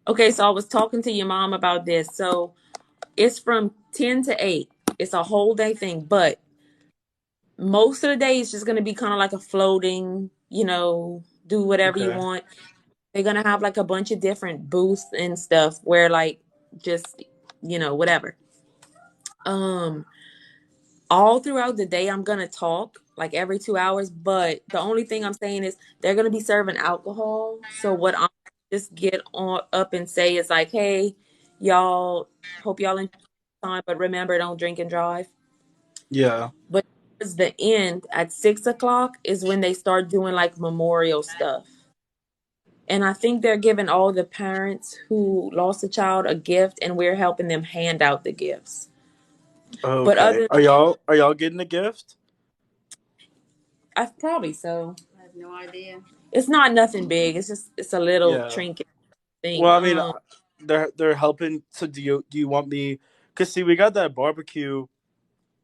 Okay, so I was talking to your mom about this. So it's from 10 to 8. It's a whole day thing, but most of the day it's just gonna be kind of like a floating, do whatever you Okay. want. They're gonna have like a bunch of different booths and stuff where like just whatever. Um all throughout the day I'm gonna talk like every 2 hours, but the only thing I'm saying is they're gonna be serving alcohol. So what I'm just get on up and say is like, hey, y'all, hope y'all enjoy the time, but remember, don't drink and drive. Yeah. But towards the end at 6 o'clock is when they start doing like memorial stuff. And I think they're giving all the parents who lost a child a gift, and we're helping them hand out the gifts. But Okay. other, Are y'all getting a gift? I probably so. I have no idea. It's not nothing big. It's a little Yeah. trinket thing. Well, I mean, they're helping. So do you want me? Cause see, we got that barbecue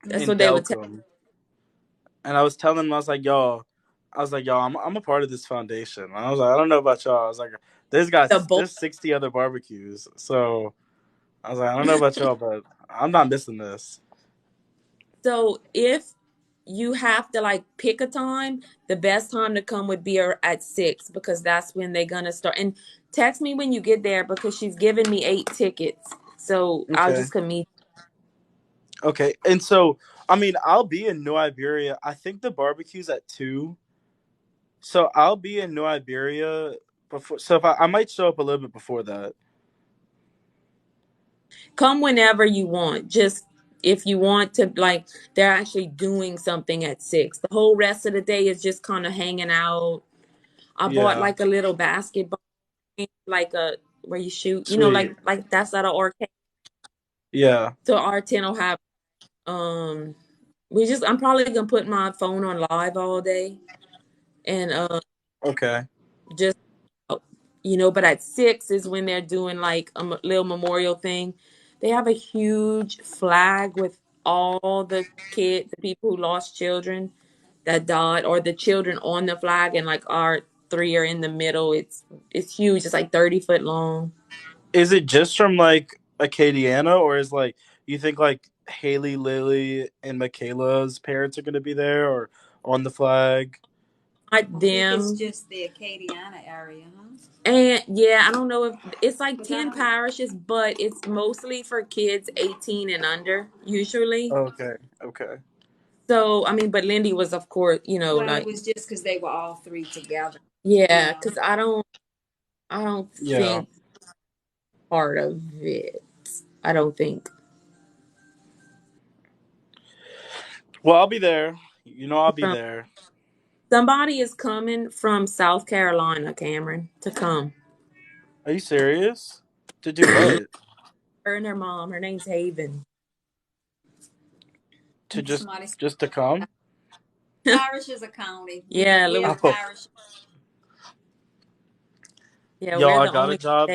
That's in what they would tell Delcom, and I was telling them, I was like, yo, I'm a part of this foundation. And I was like, I don't know about y'all. I was like, the boy. there's 60 other barbecues, so I was like, I don't know about y'all, but I'm not missing this. So if you have to like pick a time, the best time to come would be at 6 because that's when they're gonna start. And text me when you get there because she's giving me 8 tickets. So I'll Okay. just come meet. Okay. And so, I mean, I'll be in New Iberia. I think the barbecue's at 2. So I'll be in New Iberia before. So if I might show up a little bit before that. Come whenever you want. Just if you want to, like, they're actually doing something at 6. The whole rest of the day is just kind of hanging out. I bought Yeah. like a little basketball game, like a where you shoot, Sweet. like that's at an arcade. Yeah. So our tent will have um I'm probably gonna put my phone on live all day and Okay. just but at 6 is when they're doing like a little memorial thing. They have a huge flag with all the kids, the people who lost children that died, or the children on the flag, and like our three are in the middle. It's huge. It's like 30 foot long. Is it just from like Acadiana, or is like you think like Haley, Lily, and Michaela's parents are gonna be there, or on the flag? Not I think it's them. just the Acadiana area, huh? And yeah, I don't know if it's like Was that 10 on? parishes, but it's mostly for kids 18 and under, usually. Okay. Okay. So, I mean, but Lindy was, of course, Well, it like, was just because they were all three together, you yeah, know. because I don't Yeah. think part of it. I don't think. Well, I'll be there. You know, I'll be there. Somebody is coming from South Carolina, Cameron, to come. Are you serious? To do what? Her and her mom. Her name's Haven. To Somebody. just to come? Parish is a county. We Yeah, we're a Oh, parish. yeah, y'all, we're I the got a only. job.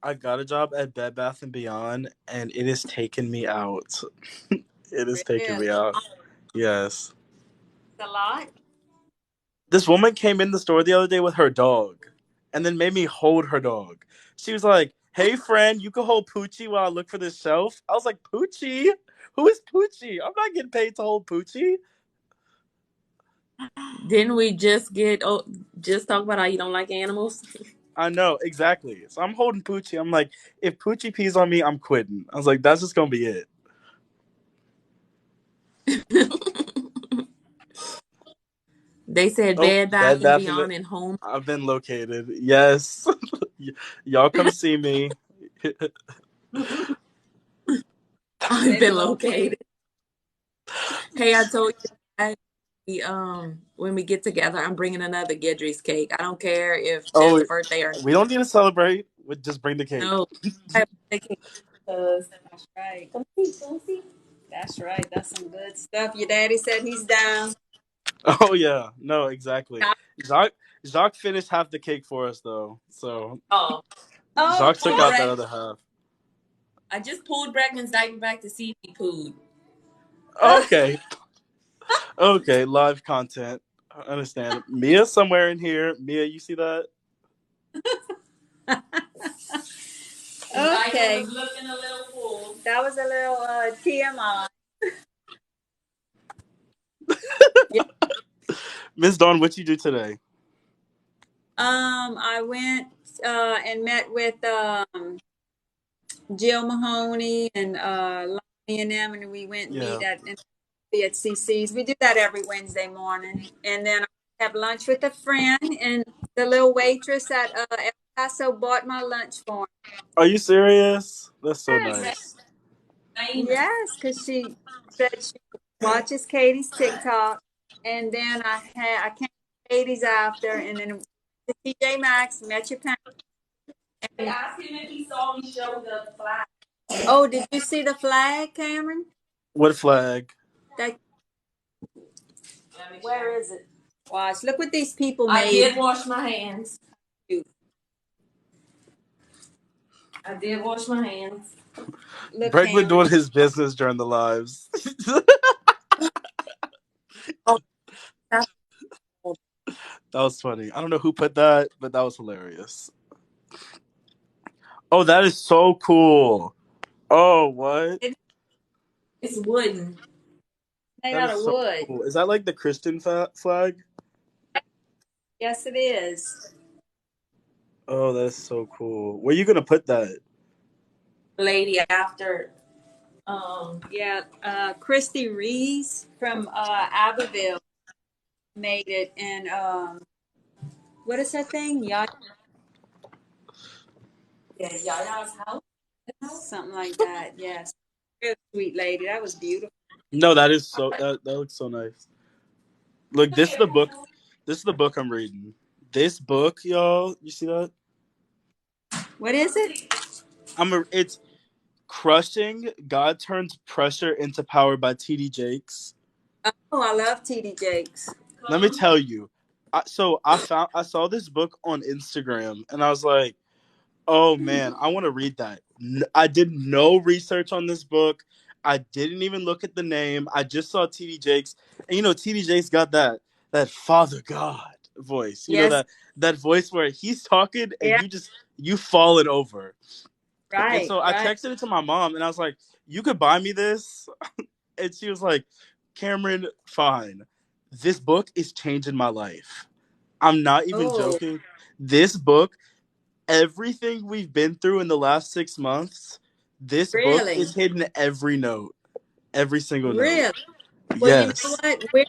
I got a job at Bed Bath and Beyond, and it is taking me out. It is taking Really, me out. Yes. it's a lot. This woman came in the store the other day with her dog, and then made me hold her dog. She was like, "Hey, friend, you can hold Poochie while I look for this shelf." I was like, "Poochie? Who is Poochie? I'm not getting paid to hold Poochie." Didn't we just talk about how you don't like animals? I know exactly. So I'm holding Poochie. I'm like, if Poochie pees on me, I'm quitting. I was like, that's just gonna be it. They said Oh, Bed Bath Bed and Bath and Beyond and Home. I've been located. Yes, y'all come see me. I've They've been been located. located. Hey, I told you that when we get together, I'm bringing another Gidry's cake. I don't care if there's Oh, a birthday or we don't need to celebrate. We just bring the cake. no. I have a birthday cake because That's right. come see, come see. That's right. That's some good stuff. Your daddy said he's down. Oh yeah, no, exactly. Jacques Jacques finished half the cake for us though, so Oh, Oh, Jacques took pulled out that Brad. other half. I just pulled Bregman's diaper back to see if he pooed. Okay, okay, live content. I understand. Mia somewhere in here. Mia, you see that? His diaper okay. was looking a little full. That was a little TMI. Yeah. Miss Dawn, what you do today? I went and met with Jill Mahoney and Lonnie and them, and we went and Yeah. meet at CC's. We do that every Wednesday morning, and then I have lunch with a friend, and the little waitress at El Paso bought my lunch for me. Are you serious? That's so Yes, nice. Famous. yes, because she said she watches Katie's TikTok, and then I came to Katie's after, and then went to TJ Maxx, met your parents. I asked him if he saw me show the flag. Oh, did you see the flag, Cameron? What flag? That where is it? Watch. Look what these people I made. did wash my hands. I did wash my hands. Look, Bregman Cameron. doing his business during the lives. Oh, that's cool. That was funny. I don't know who put that, but that was hilarious. Oh, that is so cool. Oh, what? It's wooden. Made That out is of so wood. cool. Is that like the Christian flag? Yes, it is. Oh, that is so cool. Where are you gonna put that? Lady after Yeah, Christy Rees from Abbeville made it, and what is that thing? Yeah, yeah, Yaya's house. something like that. Yes, real sweet lady. That was beautiful. No, that is so that looks so nice. Look, this is the book. This is the book I'm reading. This book, y'all. You see that? What is it? It's Crushing. God turns pressure into power by T.D. Jakes. Oh, I love TD Jakes. Let me tell you. I saw this book on Instagram, and I was like, oh man, I want to read that. I did no research on this book. I didn't even look at the name. I just saw T.D. Jakes, and T.D. Jakes got that Father God voice. Yes. That voice where he's talking and Yeah. you falling over. And Right. so I Right. texted it to my mom, and I was like, "You could buy me this," and she was like, "Cameron, fine. This book is changing my life. I'm not even Oh, joking. This book everything we've been through in the last 6 months, this book really? is hitting every note, every single note. Really? Well, you know Yes. what?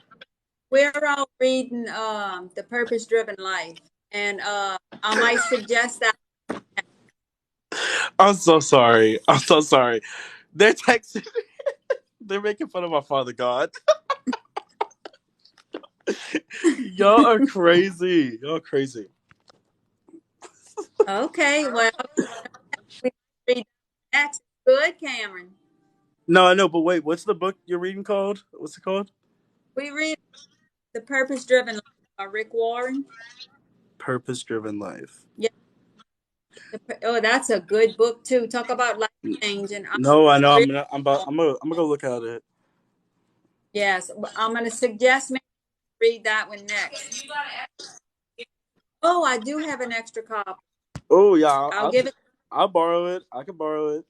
We're all reading The Purpose Driven Life, and I might suggest that. I'm so sorry. I'm so sorry. They're texting. They're making fun of my father God. Y'all are crazy. Y'all are crazy. Okay, well, we read next. Good, Cameron. No, I know, but wait, what's the book you're reading called? What's it called? We read The Purpose Driven Life by Rick Warren. Purpose Driven Life. Yeah. Oh, that's a good book too. Talk about life changing. No, I know. Really, I'm gonna go look at it. yes, I'm gonna suggest maybe read that one next. Oh, I do have an extra copy. Oh yeah, I'll give it. I'll borrow it. I can borrow it.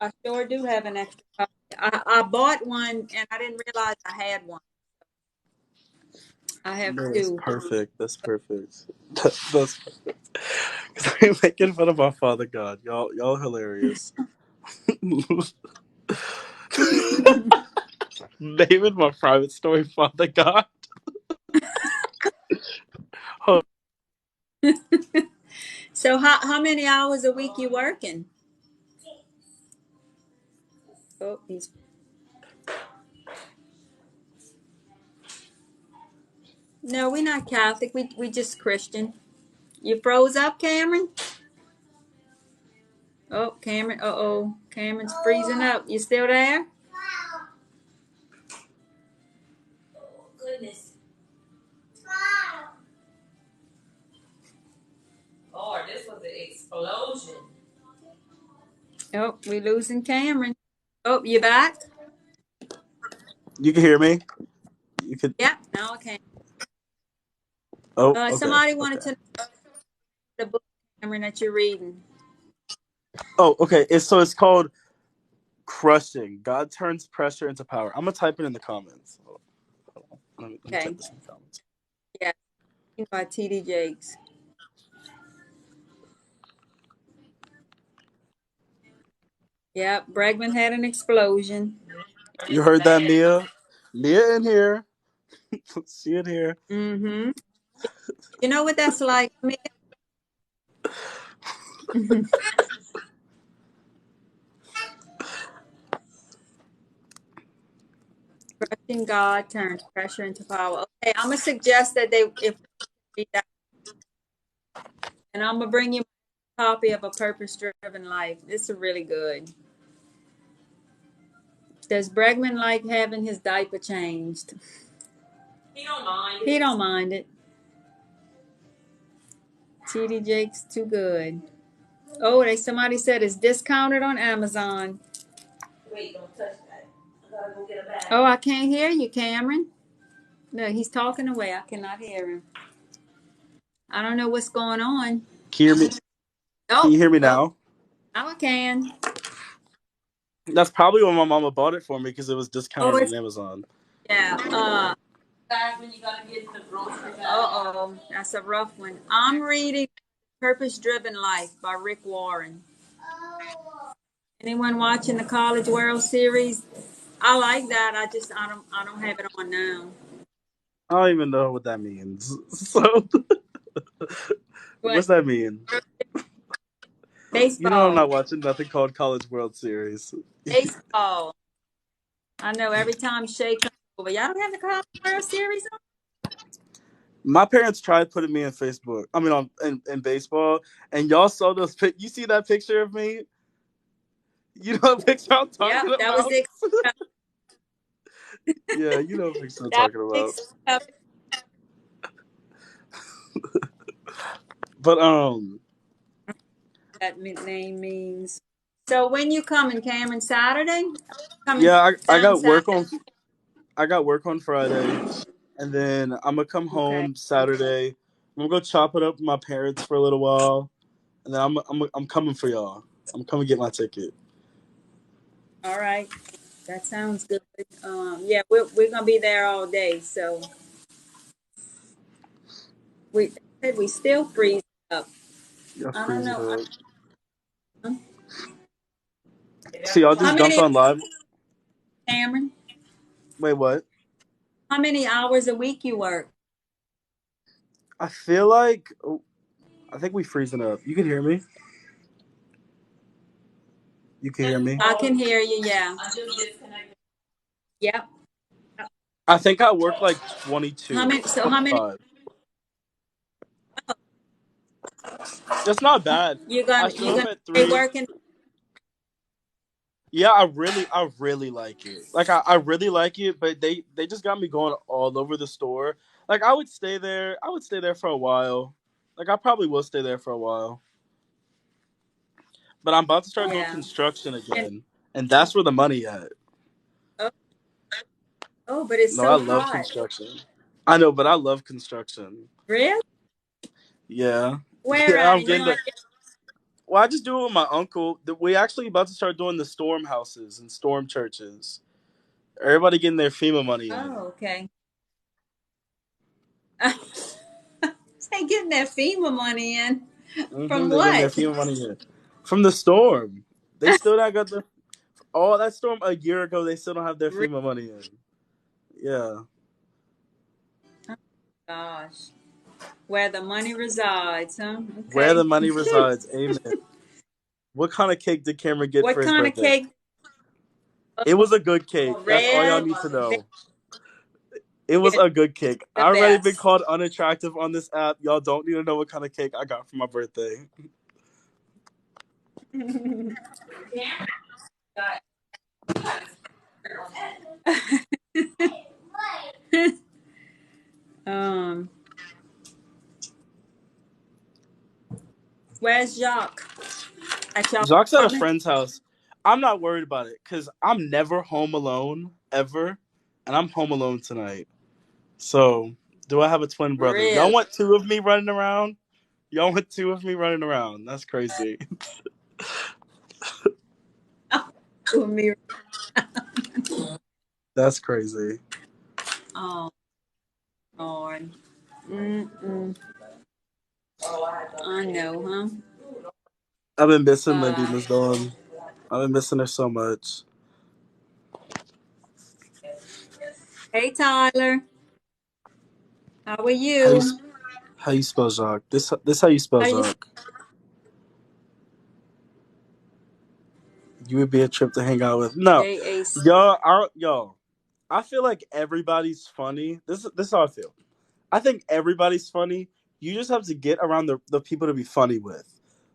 I sure do have an extra copy. I bought one and I didn't realize I had one. I have No, that's two. perfect. That's perfect. That's perfect. Because I'm making fun of my father God. Y'all are hilarious. David, my private story, Father God. Oh, So how many hours a week you working? Oh, he's no, we're not Catholic. We just Christian. You froze up, Cameron? Oh, Cameron. Uh-oh. Cameron's freezing up. You still there? Goodness. Lord, this was an explosion. Oh, we losing Cameron. Oh, you back? you can hear me. You could. Yep. Now I can. Oh, okay, Somebody wanted okay. to know the book, Cameron, that you're reading. Oh, okay. It's called Crushing. God turns pressure into power. I'm gonna type it in the comments. Hold on. Let me type Okay. this in the comments. Yeah. By T.D. Jakes. Yep. Bregman had an explosion. You heard that, Mia? Mia in here. See it here. Mm-hmm. You know what that's like, me? Trusting God turns pressure into power. Okay, I'm gonna suggest that if they read that, and I'm gonna bring you a copy of A Purpose-Driven Life. This is really good. Does Bregman like having his diaper changed? He don't mind He it. don't mind it. TD Jake's too good. Oh, somebody said it's discounted on Amazon. Wait, don't touch that. I gotta go get a bag. Oh, I can't hear you, Cameron. No, he's talking away. I cannot hear him. I don't know what's going on. Can you hear me? Can Oh, you hear me oh, now? now I can. That's probably when my mama bought it for me because it was Oh, discounted it's on Amazon. yeah. Guys, when you gotta get the grocery bag. Uh-oh, that's a rough one. I'm reading Purpose Driven Life by Rick Warren. Anyone watching the College World Series? I like that. I don't have it on now. I don't even know what that means. So, But what's that mean? You know, I'm baseball. not watching nothing called College World Series. Baseball. I know every time Shay comes over, y'all don't have the College World Series on? My parents tried putting me in Facebook. I mean, in baseball, and y'all saw those. You see that picture of me? You know what picture I'm talking Yep, that was about? it. Yeah, you know what picture I'm That talking was about. it. But That name means. So when you coming, Cameron? Saturday? Coming yeah, I down got Saturday? work on Friday, and then I'm gonna come Okay. home Saturday. I'm gonna go chop it up with my parents for a little while, and then I'm coming for y'all. I'm coming get my ticket. All right. That sounds good. Yeah, we're gonna be there all day. So we said we still freeze up. Y'all I don't freeze it know. up. So y'all How just jumped many, on live. Cameron? Wait, what? How many hours a week you work? I feel like I think we freezing up. You can hear me. You can hear me. I can hear you. Yeah. I just disconnected. Yep. I think I work like 22, How many 25. That's not bad. I you show up gonna at stay 3. working? Yeah, I really like it. Like I really like it, but they just got me going all over the store. Like I would stay there for a while. Like I probably will stay there for a while. But I'm about to start doing Yeah. construction And again. And that's where the money at. oh, oh, but it's No, I so love hot. construction. I know, but I love construction. Really? Yeah. Where Yeah, at? I'm And you getting and the well, I just do it with my uncle. We actually about to start doing the storm houses and storm churches. Everybody getting their FEMA money in. oh, okay. They getting that FEMA money in from They're getting their what? FEMA money in. From the storm. They still not got the that storm a year ago, they still don't have their Really? FEMA money in. Yeah. Oh, gosh. Where the money resides, huh? Where Okay. the money resides. Amen. What kind of cake did Cameron get What for his kind of birthday? cake? It was a good cake. That's all y'all Red, need to very know. It was a good cake. the I already been best. called unattractive on this app. Y'all don't need to know what kind of cake I got for my birthday. um, where's Jacques? At your Jacques at a apartment? friend's house. I'm not worried about it because I'm never home alone ever, and I'm home alone tonight. So, do I have a twin brother? Y'all Really? want two of me running around? Y'all want two of me running around? That's crazy. To me. That's crazy. Oh, Lord. Mm-mm. I know, huh? I've been missing Lindy, Uh, Miss Dawn. I've been missing her so much. hey, Tyler. How are How you you? how you spell Jacques? This how you spell How you? Jacques? You would be a trip to hang out with. No, JAC. y'all. I feel like everybody's funny. This is how I feel. I think everybody's funny. You just have to get around the people to be funny with.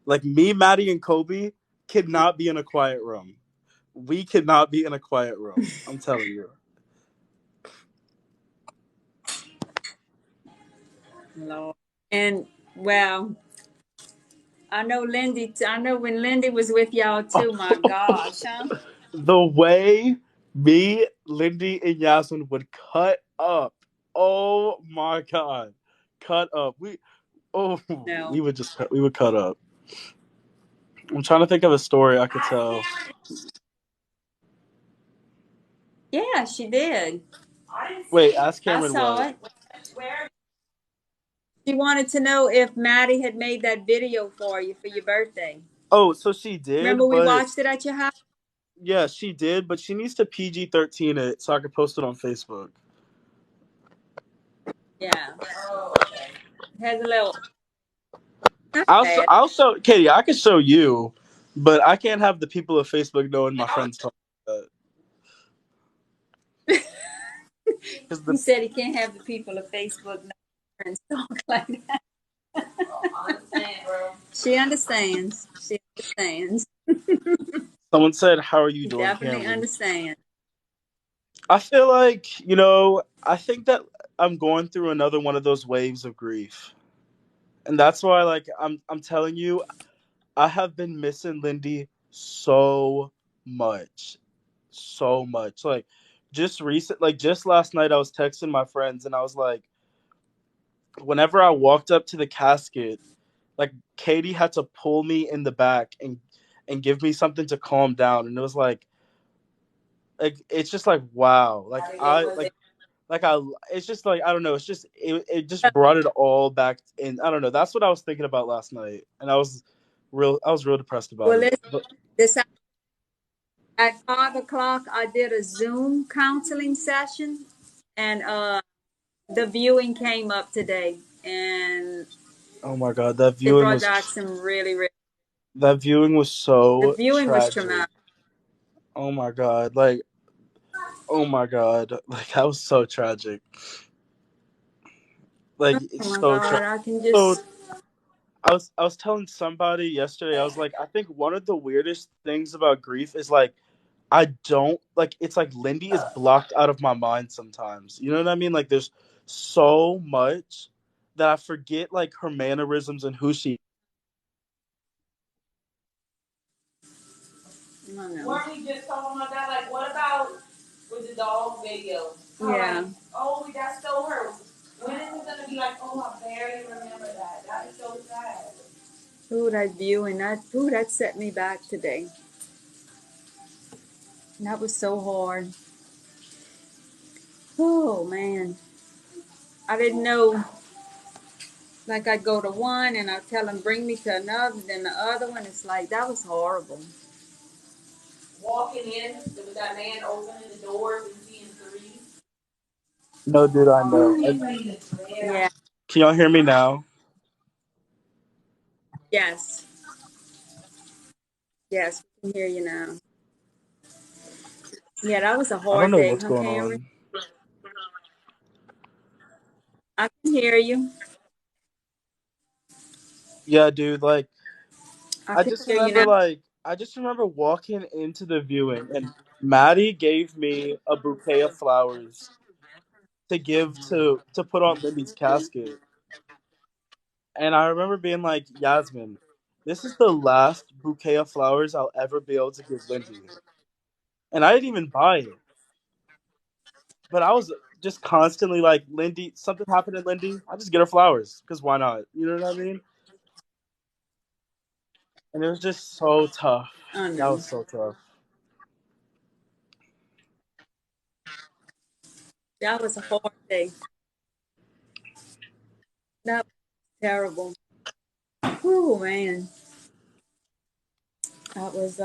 Like me, Maddie, and Kobe cannot be in a quiet room. We cannot be in a quiet room. I'm telling you. Lord. And, well, I know when Lindy was with y'all too, my gosh, huh? The way me, Lindy, and Yasmin would cut up. Oh my god, cut up. Oh, No. we would cut up. I'm trying to think of a story I could tell. Yeah, she did. Wait, ask I Cameron saw what. it. She wanted to know if Maddie had made that video for you for your birthday. Oh, so she Remember did, we but watched it at your house? yeah, she did, but she needs to PG-13 it so I can post it on Facebook. Yeah. It has a little, not bad. I'll show Katie. I can show you, but I can't have the people of Facebook knowing my friends talk about that. Because He the said he can't have the people of Facebook know friends talk like that. She understands. She understands. someone said, "How are you She doing, definitely Cameron?" understands. I feel like I think that I'm going through another one of those waves of grief, and that's why, like, I'm telling you, I have been missing Lindy so much, so much. Like, just last night, I was texting my friends, and I was like, whenever I walked up to the casket, like Katie had to pull me in the back and give me something to calm down, and it was like it's just like wow, like I it's just like I don't know, it just brought it all back, and I don't know. That's what I was thinking about last night, and I was real depressed about Well, it. But this at 5 o'clock, I did a Zoom counseling session, and the viewing came up today, and oh my god, it brought back some really, really. that viewing was The so viewing was tragic. traumatic. Oh my god, like Oh my god, like that was so tragic. Like Oh it's my so God, tragic. I can So just. I was telling somebody yesterday. I was like, I think one of the weirdest things about grief is like I don't like. It's like Lindy is blocked out of my mind sometimes. You know what I mean? Like there's so much that I forget like her mannerisms and who she. I don't know. Weren't we just talking about that? Like, what about with the dog video? How, Yeah. like, oh, that stole her. When is it gonna be like, oh, I barely remember that? That is so sad. Ooh, that view and that set me back today. That was so hard. Oh man, I didn't know. Like I'd go to one and I'd tell them bring me to another, then the other one. It's like that was horrible. Walking in with that man opening the doors and seeing three. No, dude, I know. Yeah. Can y'all hear me now? Yes. Yes. We can hear you now. Yeah, that was a I don't hard know day, what's huh, going Cameron? on. I can hear you. Yeah, dude. Like I I can just hear you now. remember, I just remember walking into the viewing, and Maddie gave me a bouquet of flowers to give to put on Lindy's casket. And I remember being like, Yasmin, this is the last bouquet of flowers I'll ever be able to give Lindy. And I didn't even buy it. But I was just constantly like, Lindy, something happened to Lindy. I'll just get her flowers. Because why not? You know what I mean? And it was just so tough. I That know. was so tough. That was a hard day. That was terrible. Oh man. That was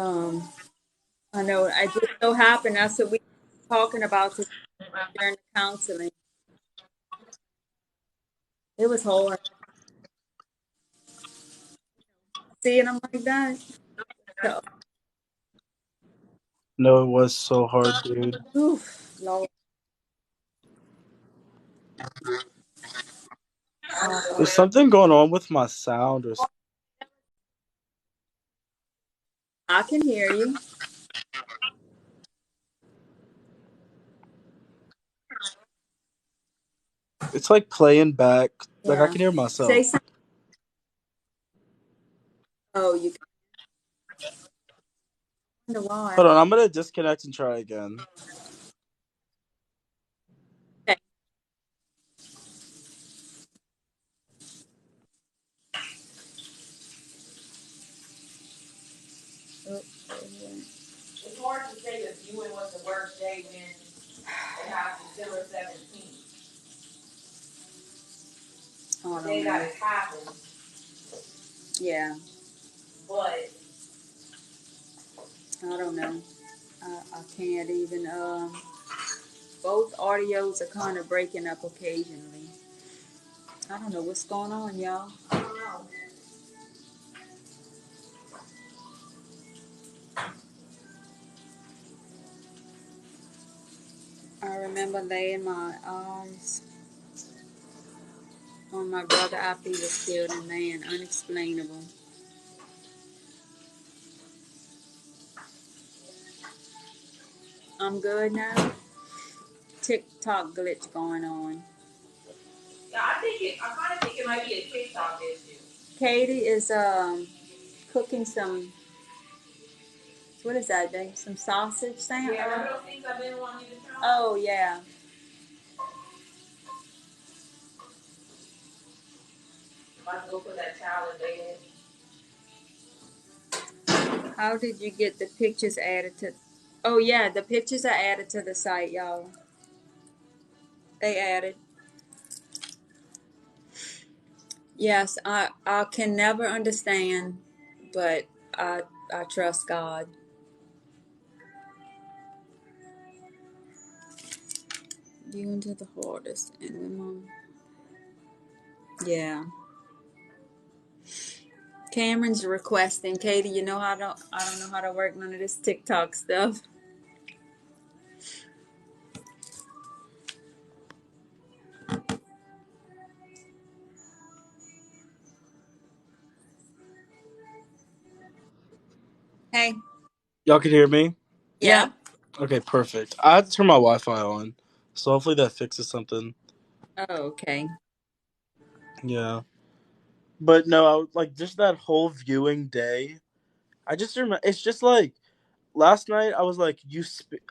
I know I just so happened that's what we were talking about today during the counseling. It was hard. Seeing them like that. So, No, it was so hard, dude. oof, Lord. There's something going on with my sound or I can hear you. it's like playing back. Like I Yeah. can hear Say myself. something. Oh, you wonder why. Hold on, I'm gonna disconnect and try again. Okay. Oh, It's hard to say that viewing was the worst day when it happened December 17th. I The don't day that know. it happened. Yeah. But I don't know. I can't even. Both audios are kind of breaking up occasionally. I don't know what's going on, y'all. I don't know. I remember laying my eyes on my brother after he was killed, and man, unexplainable. I'm good now. TikTok glitch going on. Yeah, I kind of think it might be a TikTok issue. Katie is cooking some. What is that, Dave? Some sausage sandwich? Yeah, remember those things I've been wanting you to try? Oh yeah. I'm about to go put that child in bed. How did you get the pictures added to? Oh yeah, the pictures are added to the site, y'all. They added. Yes, I can never understand, but I trust God. You into the hardest and women. Yeah. Cameron's requesting, Katie, you know I don't know how to work none of this TikTok stuff. Y'all can hear me? Yeah. Yep. Okay, perfect. I had to turn my Wi-Fi on, so hopefully that fixes something. Oh, okay. Yeah, but no, like just that whole viewing day. I just remember it's just like last night. I was like,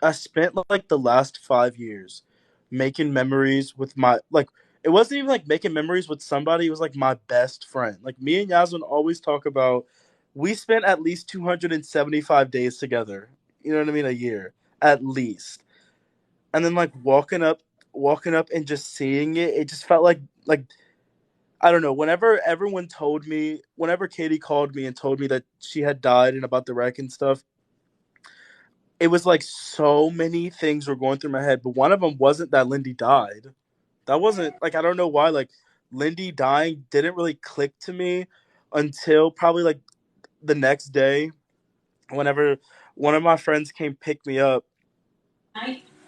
I spent like the last 5 years making memories with my like. It wasn't even like making memories with somebody. It was like my best friend. Like me and Yasmin always talk about. We spent at least 275 days together. You know what I mean? A year at least. And then like walking up and just seeing it just felt like I don't know. Whenever Katie called me and told me that she had died and about the wreck and stuff, it was like so many things were going through my head. But one of them wasn't that Lindy died. That wasn't like I don't know why like Lindy dying didn't really click to me until probably like the next day, whenever one of my friends came pick me up,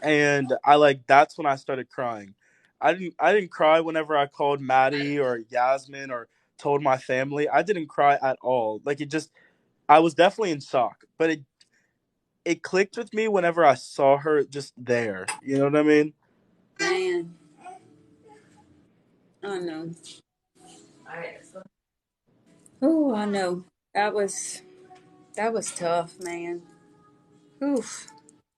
and I like that's when I started crying. I didn't cry whenever I called Maddie or Yasmin or told my family. I didn't cry at all. Like it just I was definitely in shock, but it clicked with me whenever I saw her just there. You know what I mean? Man, I know. Oh, I know. That was tough, man. Oof.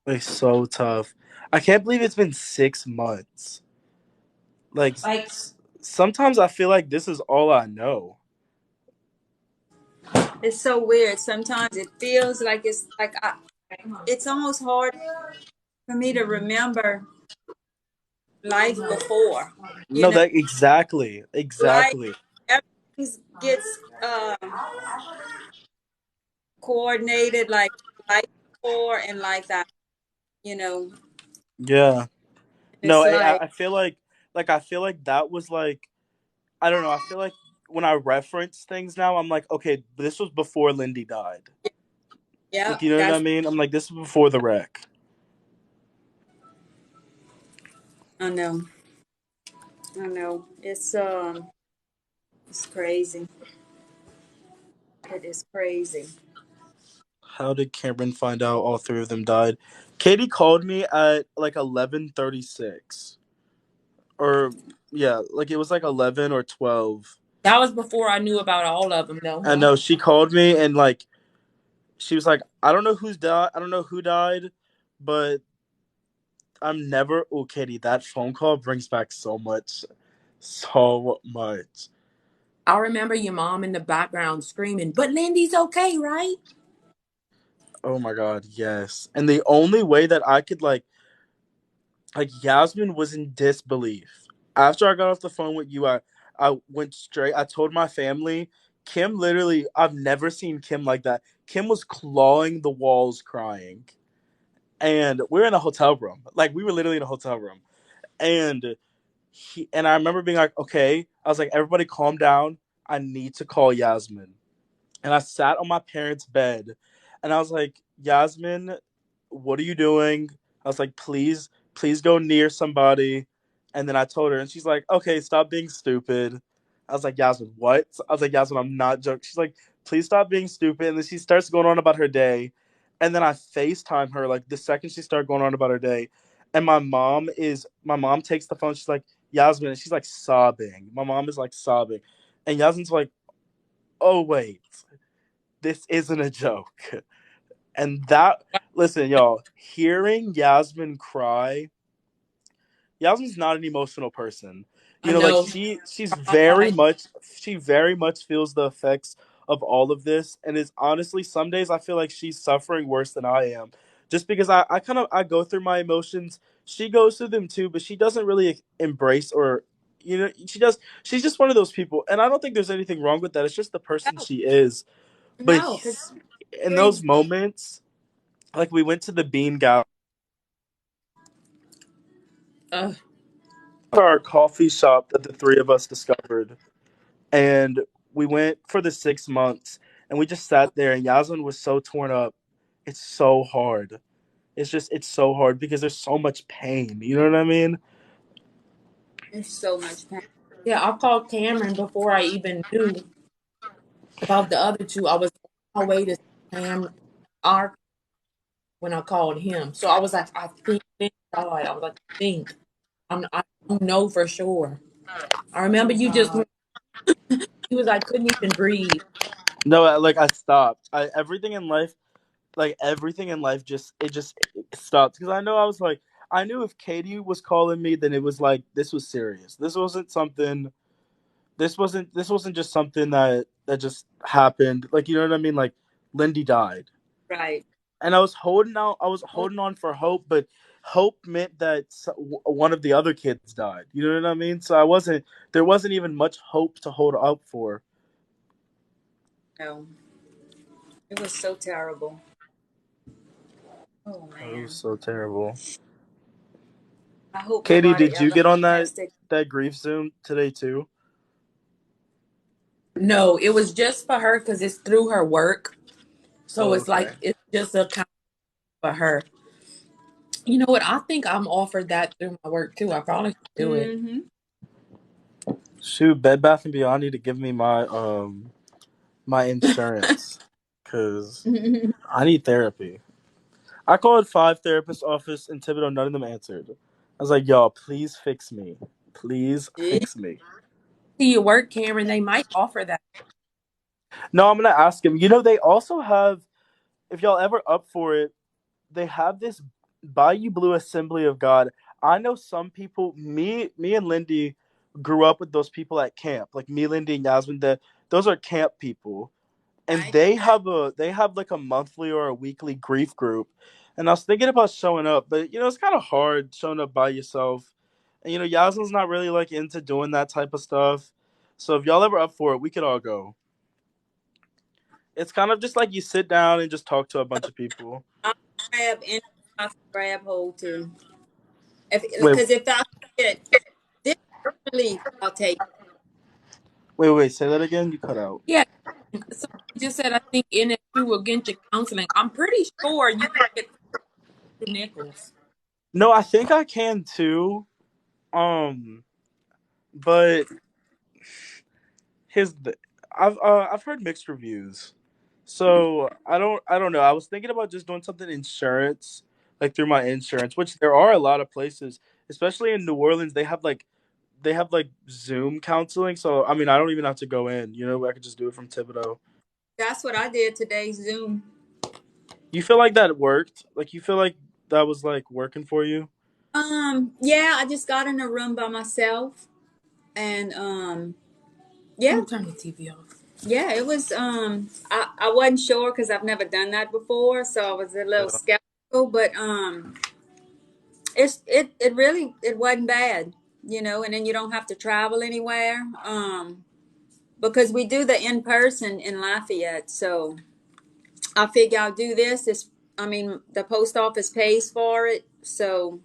Like so tough. I can't believe it's been 6 months. Like Like sometimes I feel like this is all I know. It's so weird. Sometimes it feels like it's almost hard for me to remember life before. You No, know, that exactly, life exactly. everything gets coordinated like life before and like that. You know, Yeah. No, it's I like I I feel like I feel like that was like I don't know. I feel like when I reference things now, I'm like, okay, this was before Lindy died. yeah, Like, you know what I that's mean? I'm like, this is before the wreck. I know. I know. It's crazy. It is crazy. How did Cameron find out all three of them died? Katie called me at like 11:36, or yeah, like it was like 11 or 12. that was before I knew about all of them, though. I know she called me and like she was like, I don't know who's died. I don't know who died, but I'm never. Oh, Katie, that phone call brings back so much, so much. I remember your mom in the background screaming, "But Lindy's okay, right?" Oh my god, yes. And the only way that I could like Yasmin was in disbelief. After I got off the phone with you, I went straight. I told my family. Kim literally, I've never seen Kim like that. Kim was clawing the walls, crying, and we're in a hotel room. Like we were literally in a hotel room, and and I remember being like, okay. I was like, everybody, calm down. I need to call Yasmin. And I sat on my parents' bed and I was like, Yasmin, what are you doing? I was like, please go near somebody. And then I told her, and she's like, okay, stop being stupid. I was like, Yasmin, what? I was like, Yasmin, I'm not joking. She's like, please stop being stupid. And then she starts going on about her day. And then I FaceTime her like the second she started going on about her day. And my mom takes the phone. She's like, Yasmin, and she's like sobbing. My mom is like sobbing. And Yasmin's like, oh, wait, this isn't a joke. And that, listen, y'all, hearing Yasmin cry, Yasmin's not an emotional person. I You know, like know. she very much feels the effects of all of this, and is honestly some days I feel like she's suffering worse than I am, just because I go through my emotions. She goes through them too, but she doesn't really embrace or she does. She's just one of those people, and I don't think there's anything wrong with that. It's just the person No, she is. But no, because in we those moments, like we went to the Bean Gallery, Uh, our coffee shop that the three of us discovered, and we went for the 6 months, and we just sat there, and Yasmin was so torn up. It's so hard. It's so hard because there's so much pain. You know what I mean? there's so much pain. yeah, I called Cameron before I even knew about the other two. I was on my way to see Cam, our when I called him. So I was like, I think Lynn died. I was like, I think. I don't know for sure. I remember you just, he was like, couldn't even breathe. No, like I stopped. Everything in life just it stopped because I know I was like I knew if Katie was calling me, then it was like this was serious. This wasn't something. This wasn't just something that just happened. Like you know what I mean? Like Lindy died, Right. and I was holding out. I was holding on for hope, but hope meant that one of the other kids died. You know what I mean? So I wasn't. There wasn't even much hope to hold out for. No, it was so terrible. Oh Oh, it was man. so terrible. I hope Katie, nobody did you ever get on that has to. that grief Zoom today too? No, it was just for her because it's through her work. So Oh, it's like, okay. it's just a kind for her. You know what? I think I'm offered that through my work too. I probably should do it. Mm-hmm. Shoot, Bed Bath and Beyond need to give me my insurance because I need therapy. I called 5 therapist office in Thibodeau. None of them answered. I was like, y'all, please fix me. Please See fix me. See your work, Cameron. They might offer that. No, I'm gonna ask him. You know, they also have. If y'all ever up for it, they have this Bayou Blue Assembly of God. I know some people. Me and Lindy grew up with those people at camp. Like me, Lindy, and Yasmin. Those are camp people, and right? they have like a monthly or a weekly grief group. And I was thinking about showing up, but it's kind of hard showing up by yourself. And Yasmin's not really like into doing that type of stuff. So if y'all ever up for it, we could all go. It's kind of just like you sit down and just talk to a bunch of people. I'll grab any I can grab hold to. If Wait, because if I get this relief, I'll take. wait, say that again. You cut out. Yeah. So you just said, I think NSU will get you counseling. I'm pretty sure you can get through Nichols. No, I think I can too. Um, but his I've heard mixed reviews. So I don't know. I was thinking about just doing something insurance, like through my insurance, which there are a lot of places, especially in New Orleans. They have like Zoom counseling. So I mean, I don't even have to go in. I could just do it from Thibodeau. That's what I did today. Zoom. You feel like that worked? Like you feel like that was like working for you? Yeah, I just got in a room by myself, and I'm yeah, gonna turn the TV off. yeah, it was. I wasn't sure because I've never done that before, so I was a little Yeah. skeptical, but it really it wasn't bad, and then you don't have to travel anywhere, because we do the in person in Lafayette, so I figure I'll do this. I mean, the post office pays for it, so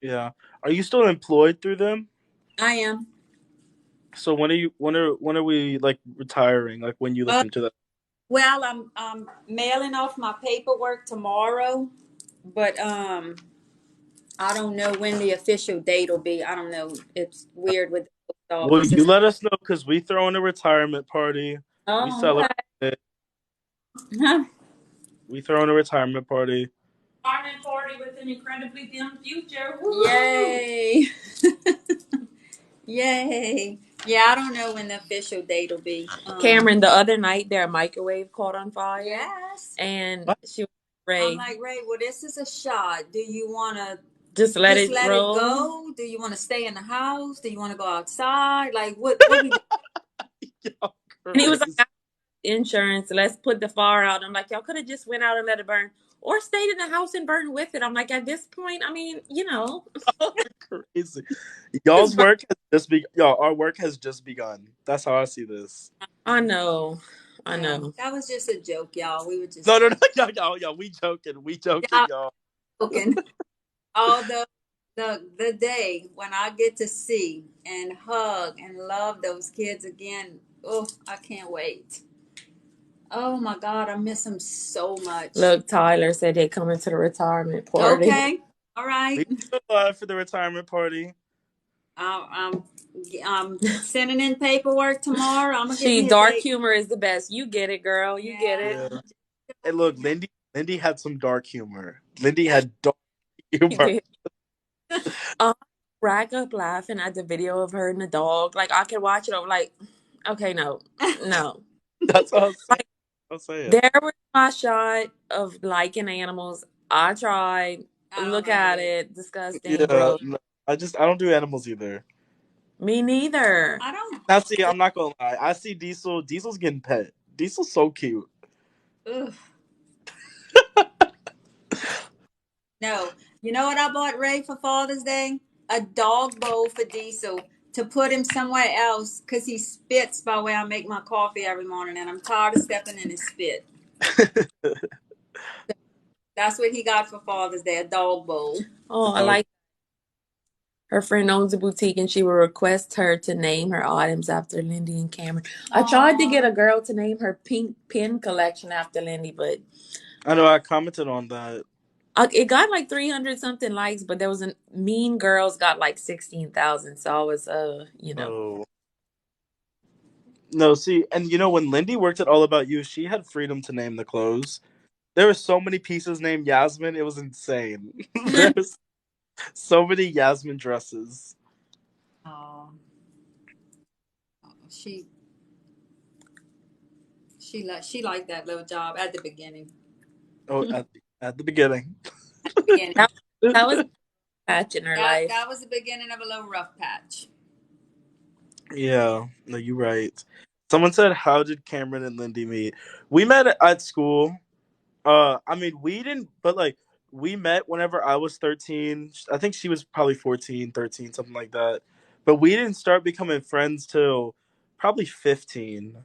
Yeah. Are you still employed through them? I am. So when are we like retiring? Like when you look Uh, into that? well, I'm mailing off my paperwork tomorrow, but I don't know when the official date will be. I don't know. It's weird with the post Well, office. you let us know because we throw in a retirement party. We Oh, celebrate it. okay. We throw in a retirement party. Retirement party with an incredibly dim future. Woo! Yay! Yay! Yeah, I don't know when the official date will be. Cameron, the other night their microwave caught on fire, Yes. and What? she was I'm Ray, like, Ray, well, this is a shot. Do you want to just let just it let it roll. go? Do you want to stay in the house? Do you want to go outside? Like, what we do? Y'all And he was like, crazy. I have insurance. Let's put the fire out. I'm like, y'all could have just went out and let it burn, or stayed in the house and burned with it. I'm like, at this point, I mean, Y'all are crazy. just burn. Our work has just begun. That's how I see this. I know, I Yeah, know. that was just a joke, y'all. We were No, just no, no, y'all. We joking. We joking, y'all y'all. joking. Although the day when I get to see and hug and love those kids again, oh, I can't wait. Oh my God, I miss them so much. Look, Tyler said they're coming to the retirement party. Okay, all right. We still alive for the retirement party. I'm, I'm sending in paperwork tomorrow. I'm gonna get She me a dark date. humor is the best. You get it, girl. You get it. Yeah. Yeah. Hey, look, Lindy had some dark humor. Lindy had dog humor. Rack up laughing at the video of her and the dog. Like I can watch it over like, okay, no. That's what I was saying. Like I was saying. there was my shot of liking animals. I tried. I don't Look like at it. it. Disgusting, Yeah, gross. no, I don't do animals either. Me neither. I don't. Now see, I'm not gonna lie. I see Diesel. Diesel's getting pet. Diesel's so cute. Ugh. No. You know what I bought Ray for Father's Day? A dog bowl for Diesel to put him somewhere else because he spits by where I make my coffee every morning, and I'm tired of stepping in his spit. That's what he got for Father's Day, a dog bowl. Oh, I like her friend owns a boutique and she will request her to name her items after Lindy and Cameron. I tried to get a girl to name her pink pin collection after Lindy, but I know I commented on that. it got like 300 something likes, but there was a Mean Girls got like 16,000. So I was, Oh no, see, and when Lindy worked at All About You, she had freedom to name the clothes. There were so many pieces named Yasmin. It was insane. There's so many Yasmin dresses. Oh, she liked that little job at the beginning. Oh, at the beginning. At the beginning, that was a patch in her life. that was the beginning of a little rough patch. Yeah, no, you're right. Someone said, "How did Cameron and Lindy meet?" We met at school. I mean, we didn't, but like we met whenever I was 13. I think she was probably 14, 13, something like that. But we didn't start becoming friends till probably 15.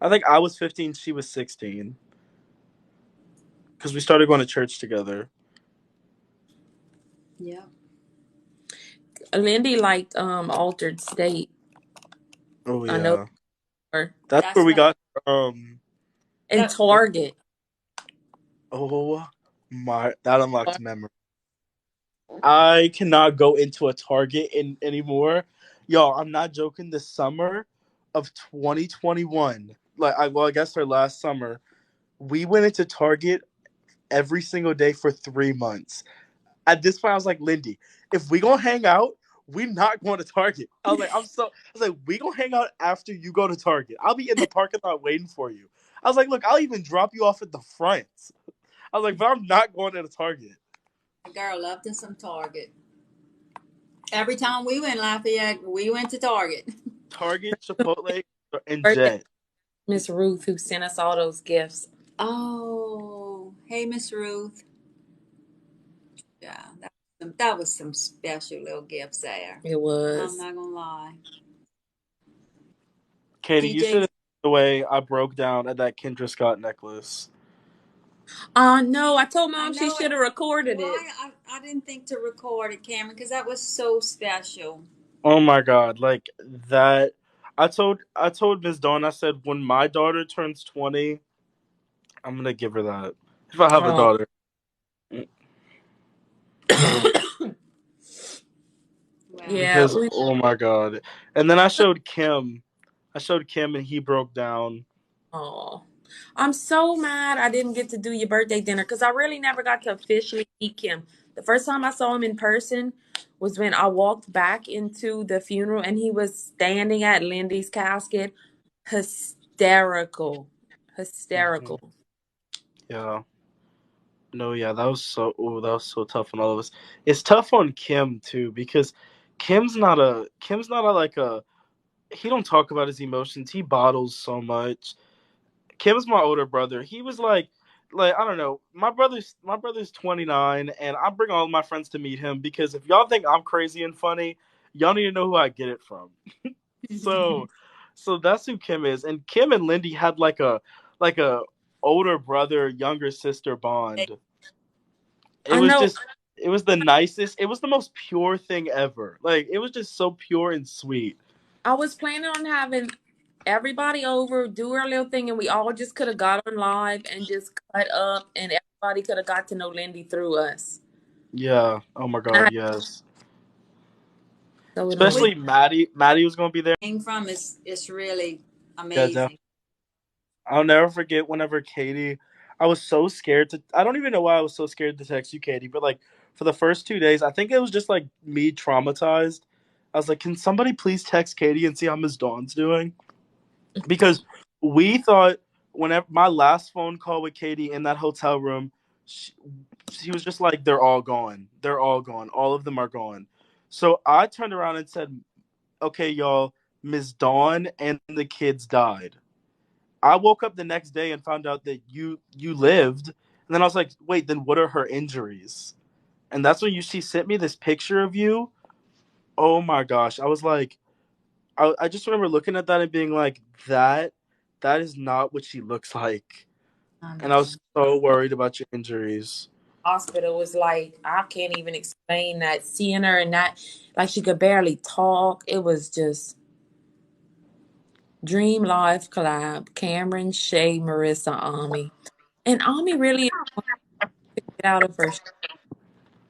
I think I was 15, she was 16. Because we started going to church together. Yeah. Lindy liked Altered State. Oh I know yeah. her. That's where we right. got And Target. oh my, that unlocked memory. I cannot go into a Target anymore. Yo, I'm not joking. The summer of 2021, I guess our last summer, we went into Target every single day for 3 months. At this point, I was like, Lindy, if we gonna hang out, we not going to Target. I was like, we gonna hang out after you go to Target. I'll be in the parking lot waiting for you. I was like, look, I'll even drop you off at the front. I was like, but I'm not going to the Target. The girl loved us some Target. Every time we went Lafayette, we went to Target. Target, Chipotle, and Birthday, Jet. Miss Ruth, who sent us all those gifts. Oh, hey, Miss Ruth. Yeah, that was some special little gifts there. It I'm was. not gonna lie. Katie, you should DJ, have seen the way I broke down at that Kendra Scott necklace. No, I told I Mom she know it. should have recorded it. Why I didn't think to record it, Cameron, because that was so special. Oh my god, like that. I told Miss Dawn, I said when my daughter turns 20, I'm gonna give her that. If I have a Oh. daughter. Wow. Yeah. Because oh my god. And then I showed Kim. And he broke down. Oh, I'm so mad I didn't get to do your birthday dinner because I really never got to officially meet Kim. The first time I saw him in person was when I walked back into the funeral and he was standing at Lindy's casket. Hysterical. Mhm. Hysterical. Yeah. No, yeah, that was so tough on all of us. It's tough on Kim too, because Kim's not a like a he don't talk about his emotions. He bottles so much. Kim's my older brother. He was like I don't know. My brother's 29, and I bring all my friends to meet him because if y'all think I'm crazy and funny, y'all need to know who I get it from. So, so that's who Kim is, and Kim and Lindy had like a older brother younger sister bond. It I was know. just it was the nicest. It was the most pure thing ever. Like it was just so pure and sweet. I was planning on having everybody over, do our little thing, and we all just could have got on live and just cut up, and everybody could have got to know Lindy through us. Yeah. Oh my And I God. Yes. so would have Which Especially Maddie. Maddie was gonna be there. came from is really Yeah, amazing. I'll never forget whenever Katie. I was so scared to. I don't even know why I was so scared to text you, Katie. But like for the first 2 days, I think it was just like me traumatized. I was like, can somebody please text Katie and see how Miss Dawn's doing? Because we thought whenever my last phone call with Katie in that hotel room, she, she was just like, they're all gone. They're all gone. All of them are gone. So I turned around and said, okay, y'all, Miss Dawn and the kids died. I woke up the next day and found out that you lived. And then I was like, wait, then what are her injuries? And that's when she sent me this picture of you. Oh my gosh. I was like, I just remember looking at that and being like, that is not what she looks like. I And I know. was so worried about your injuries. Hospital was like, I can't even explain that. Seeing her and not, like she could barely talk. It was just Dream Life collab. Cameron, Shay, Marissa, Ami. And Ami really get out of her.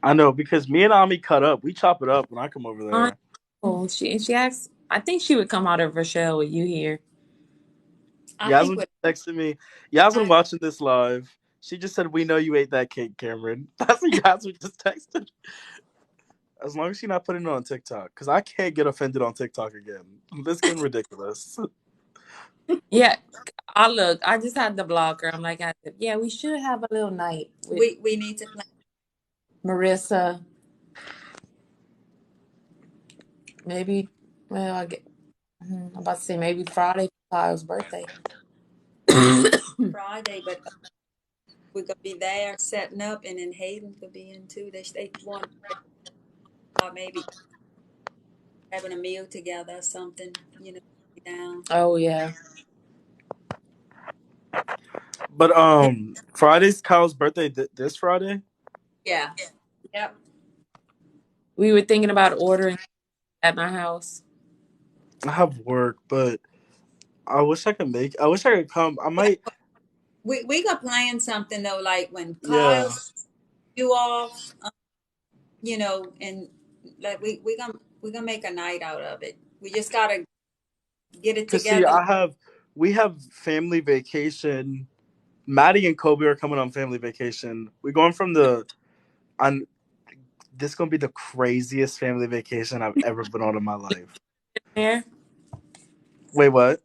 I know because me and Ami cut up. We chop it up when I come over I there. know. She asked, I think she would come out of her shell with you here. I think Yasmin with just texted me. Yasmin I, watching this live. She just said, "We know you ate that cake, Cameron." That's what Yasmin just texted. As long as she's not putting it on TikTok, because I can't get offended on TikTok again. This getting ridiculous. Yeah, I just had to block her. I'm like, yeah, we should have a little night with we need to plan. Marissa. Maybe, well, I'm about to say maybe Friday for Kyle's birthday. Friday, but we're gonna be there setting up, and then Hayden could be in too. They want maybe having a meal together or something, down. Oh yeah, But Friday's Kyle's birthday. This Friday. Yeah. Yep. we were thinking about ordering at my house. I have work, but I wish I could make. I wish I could come. I Yeah. might. We got planned something though, like when Yeah, Kyle's you off, and like we gonna make a night out of it. We just gotta get it cause see, together. we have family vacation. Maddie and Kobe are coming on family vacation. We're going from the on. This gonna be the craziest family vacation I've ever been on in my life. There, Wait, what?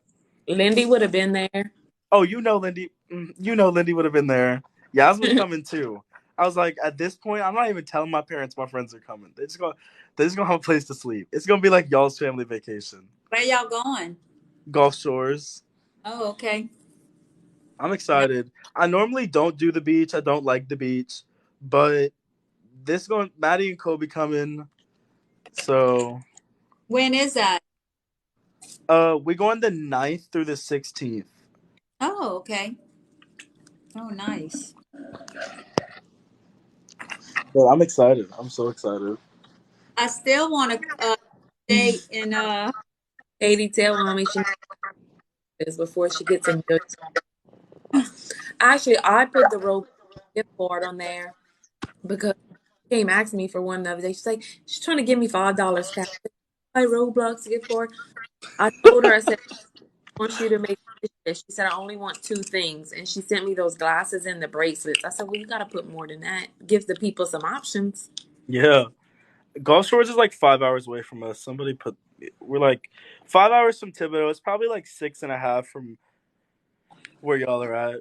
Lindy would have been there. Oh, Lindy. Lindy would have been there. Yasmin's coming too. I was like, at this point, I'm not even telling my parents my friends are coming. They're just gonna have a place to sleep. It's gonna be like y'all's family vacation. Where y'all going? Gulf Shores. Oh, okay. I'm Now, excited. I normally don't do the beach. I don't like the beach, but Maddie and Kobe coming. So, when is that? we're going the 9th through the 16th. Oh, okay. Oh, nice. But I'm excited. I'm so excited. I still want to stay in Katie, tell mommy she needs this before she gets a million. Actually, I put the Roblox gift card on there because she came asking me for one the other day. She's trying to give me $5 cash. My Roblox gift card. I told her, I said, I want you to make this. She said, I only want two things. And she sent me those glasses and the bracelets. I said, well, you got to put more than that. Give the people some options. Yeah. Gulf Shores is like 5 hours away from us. We're like 5 hours from Thibodeau. It's probably like 6.5 from where y'all are at.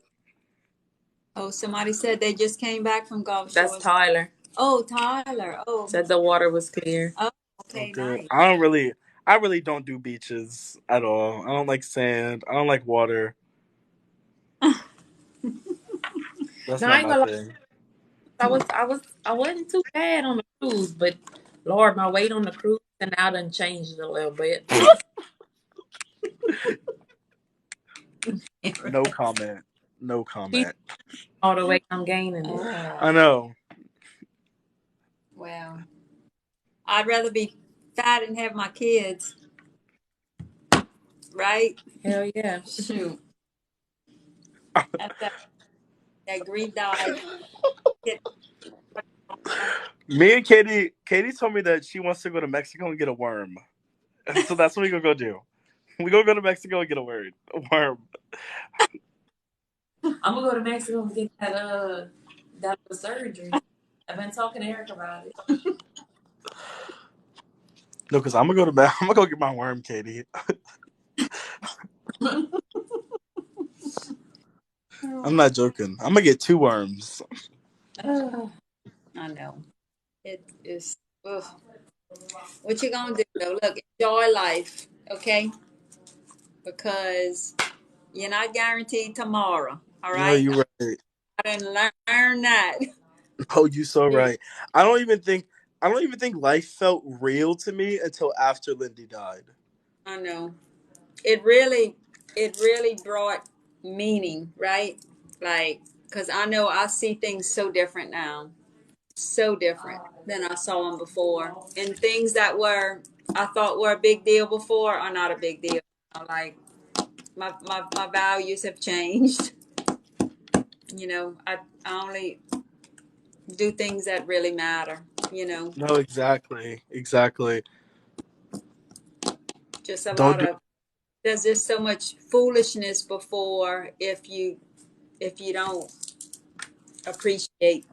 somebody said they just came back from Gulf That's Shores. Tyler. Oh, Tyler. Oh, Said the water was clear. oh, Oh, okay, good. nice. I really don't do beaches at all. I don't like sand. I don't like water. That's Now, I not ain't my gonna lie. thing. I wasn't too bad on the cruise, but Lord, my weight on the cruise and now done changed a little bit. No comment. No She comment. all the weight I'm gaining it. I know. Well, I'd rather be fat and have my kids, right? Hell yeah. Shoot, at that Greek diet. Get, Me and Katie told me that she wants to go to Mexico and get a worm. So that's what we're gonna go do. We're gonna go to Mexico and get a worm. I'm gonna go to Mexico and get that surgery. I've been talking to Eric about it. No, because I'm gonna go to bed. I'm gonna go get my worm, Katie. I'm not joking. I'm gonna get 2 worms. I know. It is. Ugh. What you gonna do though? Look, enjoy life, okay? Because you're not guaranteed tomorrow. All No, right. you're right. I didn't learn that. Oh, you so You- right. I don't even think I don't even think life felt real to me until after Lindy died. I know. It really brought meaning, right? Like, cause I know I see things so different now, so different than I saw them before, and things that were I thought were a big deal before are not a big deal. Like my values have changed. I only do things that really matter. No, exactly, exactly. Just a Don't lot do of there's just so much foolishness before if you don't appreciate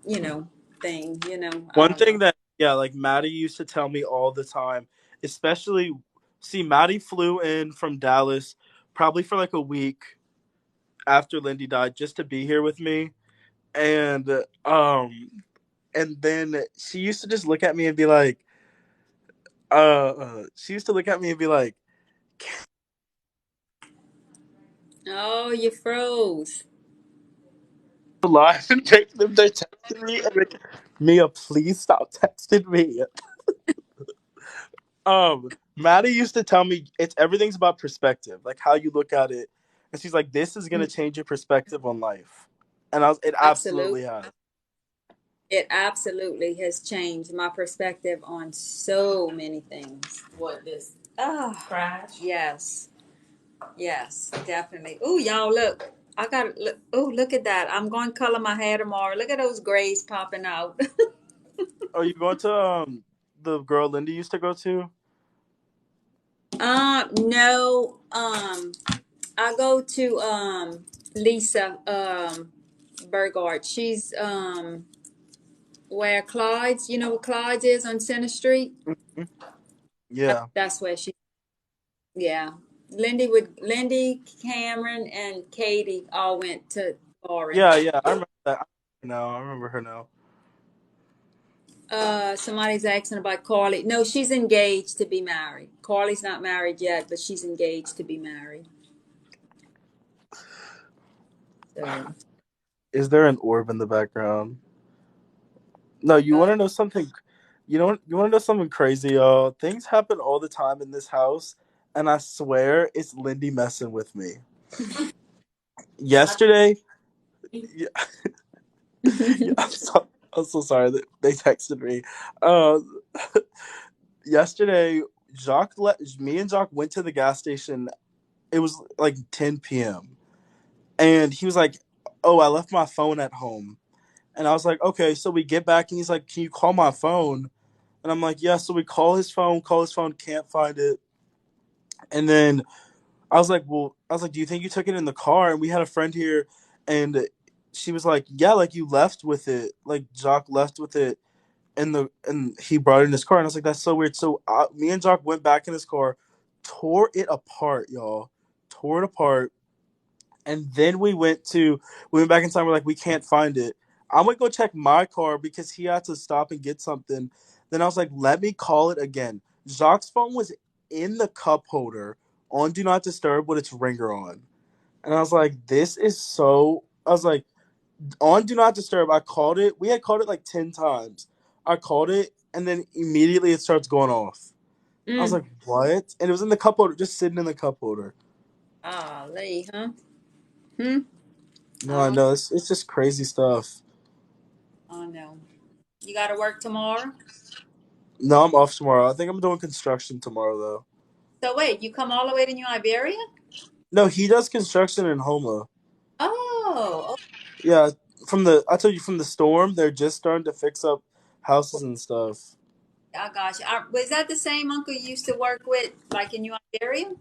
things. I one don't know. thing that yeah, like Maddie used to tell me all the time, especially see Maddie flew in from Dallas probably for like a week after Lindy died just to be here with me, and and then she used to just look at me and be like, she used to look at me and be like, Oh, you froze. alive and take them. They're texting me and like, Mia, please stop texting me. Maddie used to tell me it's everything's about perspective, like how you look at it, and she's like, this is gonna Mm, change your perspective on life, and it absolutely. absolutely has. It absolutely has changed my perspective on so many things. What this Oh, crash? yes. Yes, definitely. Oh, y'all, look. I got look. Oh, look at that. I'm going to color my hair tomorrow. Look at those grays popping out. Are you going to the girl Lindy used to go to? No. I go to Lisa Burgard. She's where Clyde's. You know where Clyde's is on Center Street. Mhm. Yeah, That's where she. Yeah. Lindy, Cameron, and Katie all went to Lauren. yeah. I remember that. I remember her now. Somebody's asking about Carly. No, she's engaged to be married. Carly's not married yet, but she's engaged to be married. So, Is there an orb in the background? No, you uh, want to know something? You want to know something crazy, y'all? Things happen all the time in this house, and I swear it's Lindy messing with me. Yesterday, yeah, yeah, I'm so sorry that they texted me. Uh, yesterday, me and Jacques went to the gas station. It was like 10 p.m. and he was like, "Oh, I left my phone at home." And I was like, "Okay." So we get back, and he's like, "Can you call my phone?" And I'm like, "Yeah." So we call his phone, can't find it. And then I was like, "Do you think you took it in the car?" And we had a friend here, and she was like, "Yeah, like you left with it. Like Jacques left with it, and he brought it in his car." And I was like, "That's so weird." So me and Jacques went back in his car, tore it apart, y'all, tore it apart, and then we went back in time. We're like, we can't find it. I'm gonna go check my car because he had to stop and get something. Then I was like, let me call it again. Jacques' phone was in the cup holder on Do Not Disturb with its ringer on. And I was like, this is so. I was like, on Do Not Disturb, I called it. We had called it like 10 times. I called it, and then immediately it starts going off. I was mm. like, what? And it was in the cup holder, just sitting in the cup holder. Lee, huh? Hmm. No, I I don't. know. It's just crazy stuff. I don't know. You got to work tomorrow. No, I'm off tomorrow. I think I'm doing construction tomorrow, though. So wait, you come all the way to New Iberia? No, he does construction in Homa. Oh, Yeah, I told you from the storm, they're just starting to fix up houses and stuff. I got you. Was that the same uncle you used to work with, like in New Iberia?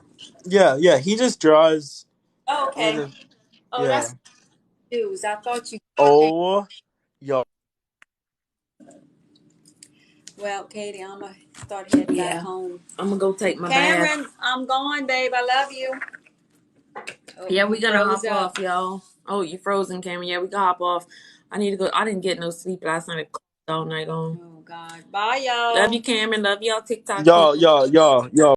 Yeah, he just drives Oh, in okay. a, Oh, yeah. shoes. I thought you. Oh, yo, Well, Katie, I'm gonna start heading back Yeah. home. I'm gonna go take my bath. Cameron, I'm going, babe. I love you. Oh, Yeah, we you gonna froze hop up. off, y'all. Oh, you frozen, Cameron. Yeah, we can hop off. I need to go. I didn't get no sleep last night. I called all night long. Oh God. Bye, y'all. Love you, Cameron. Love y'all, TikTok yo, people. yo, yo, yo.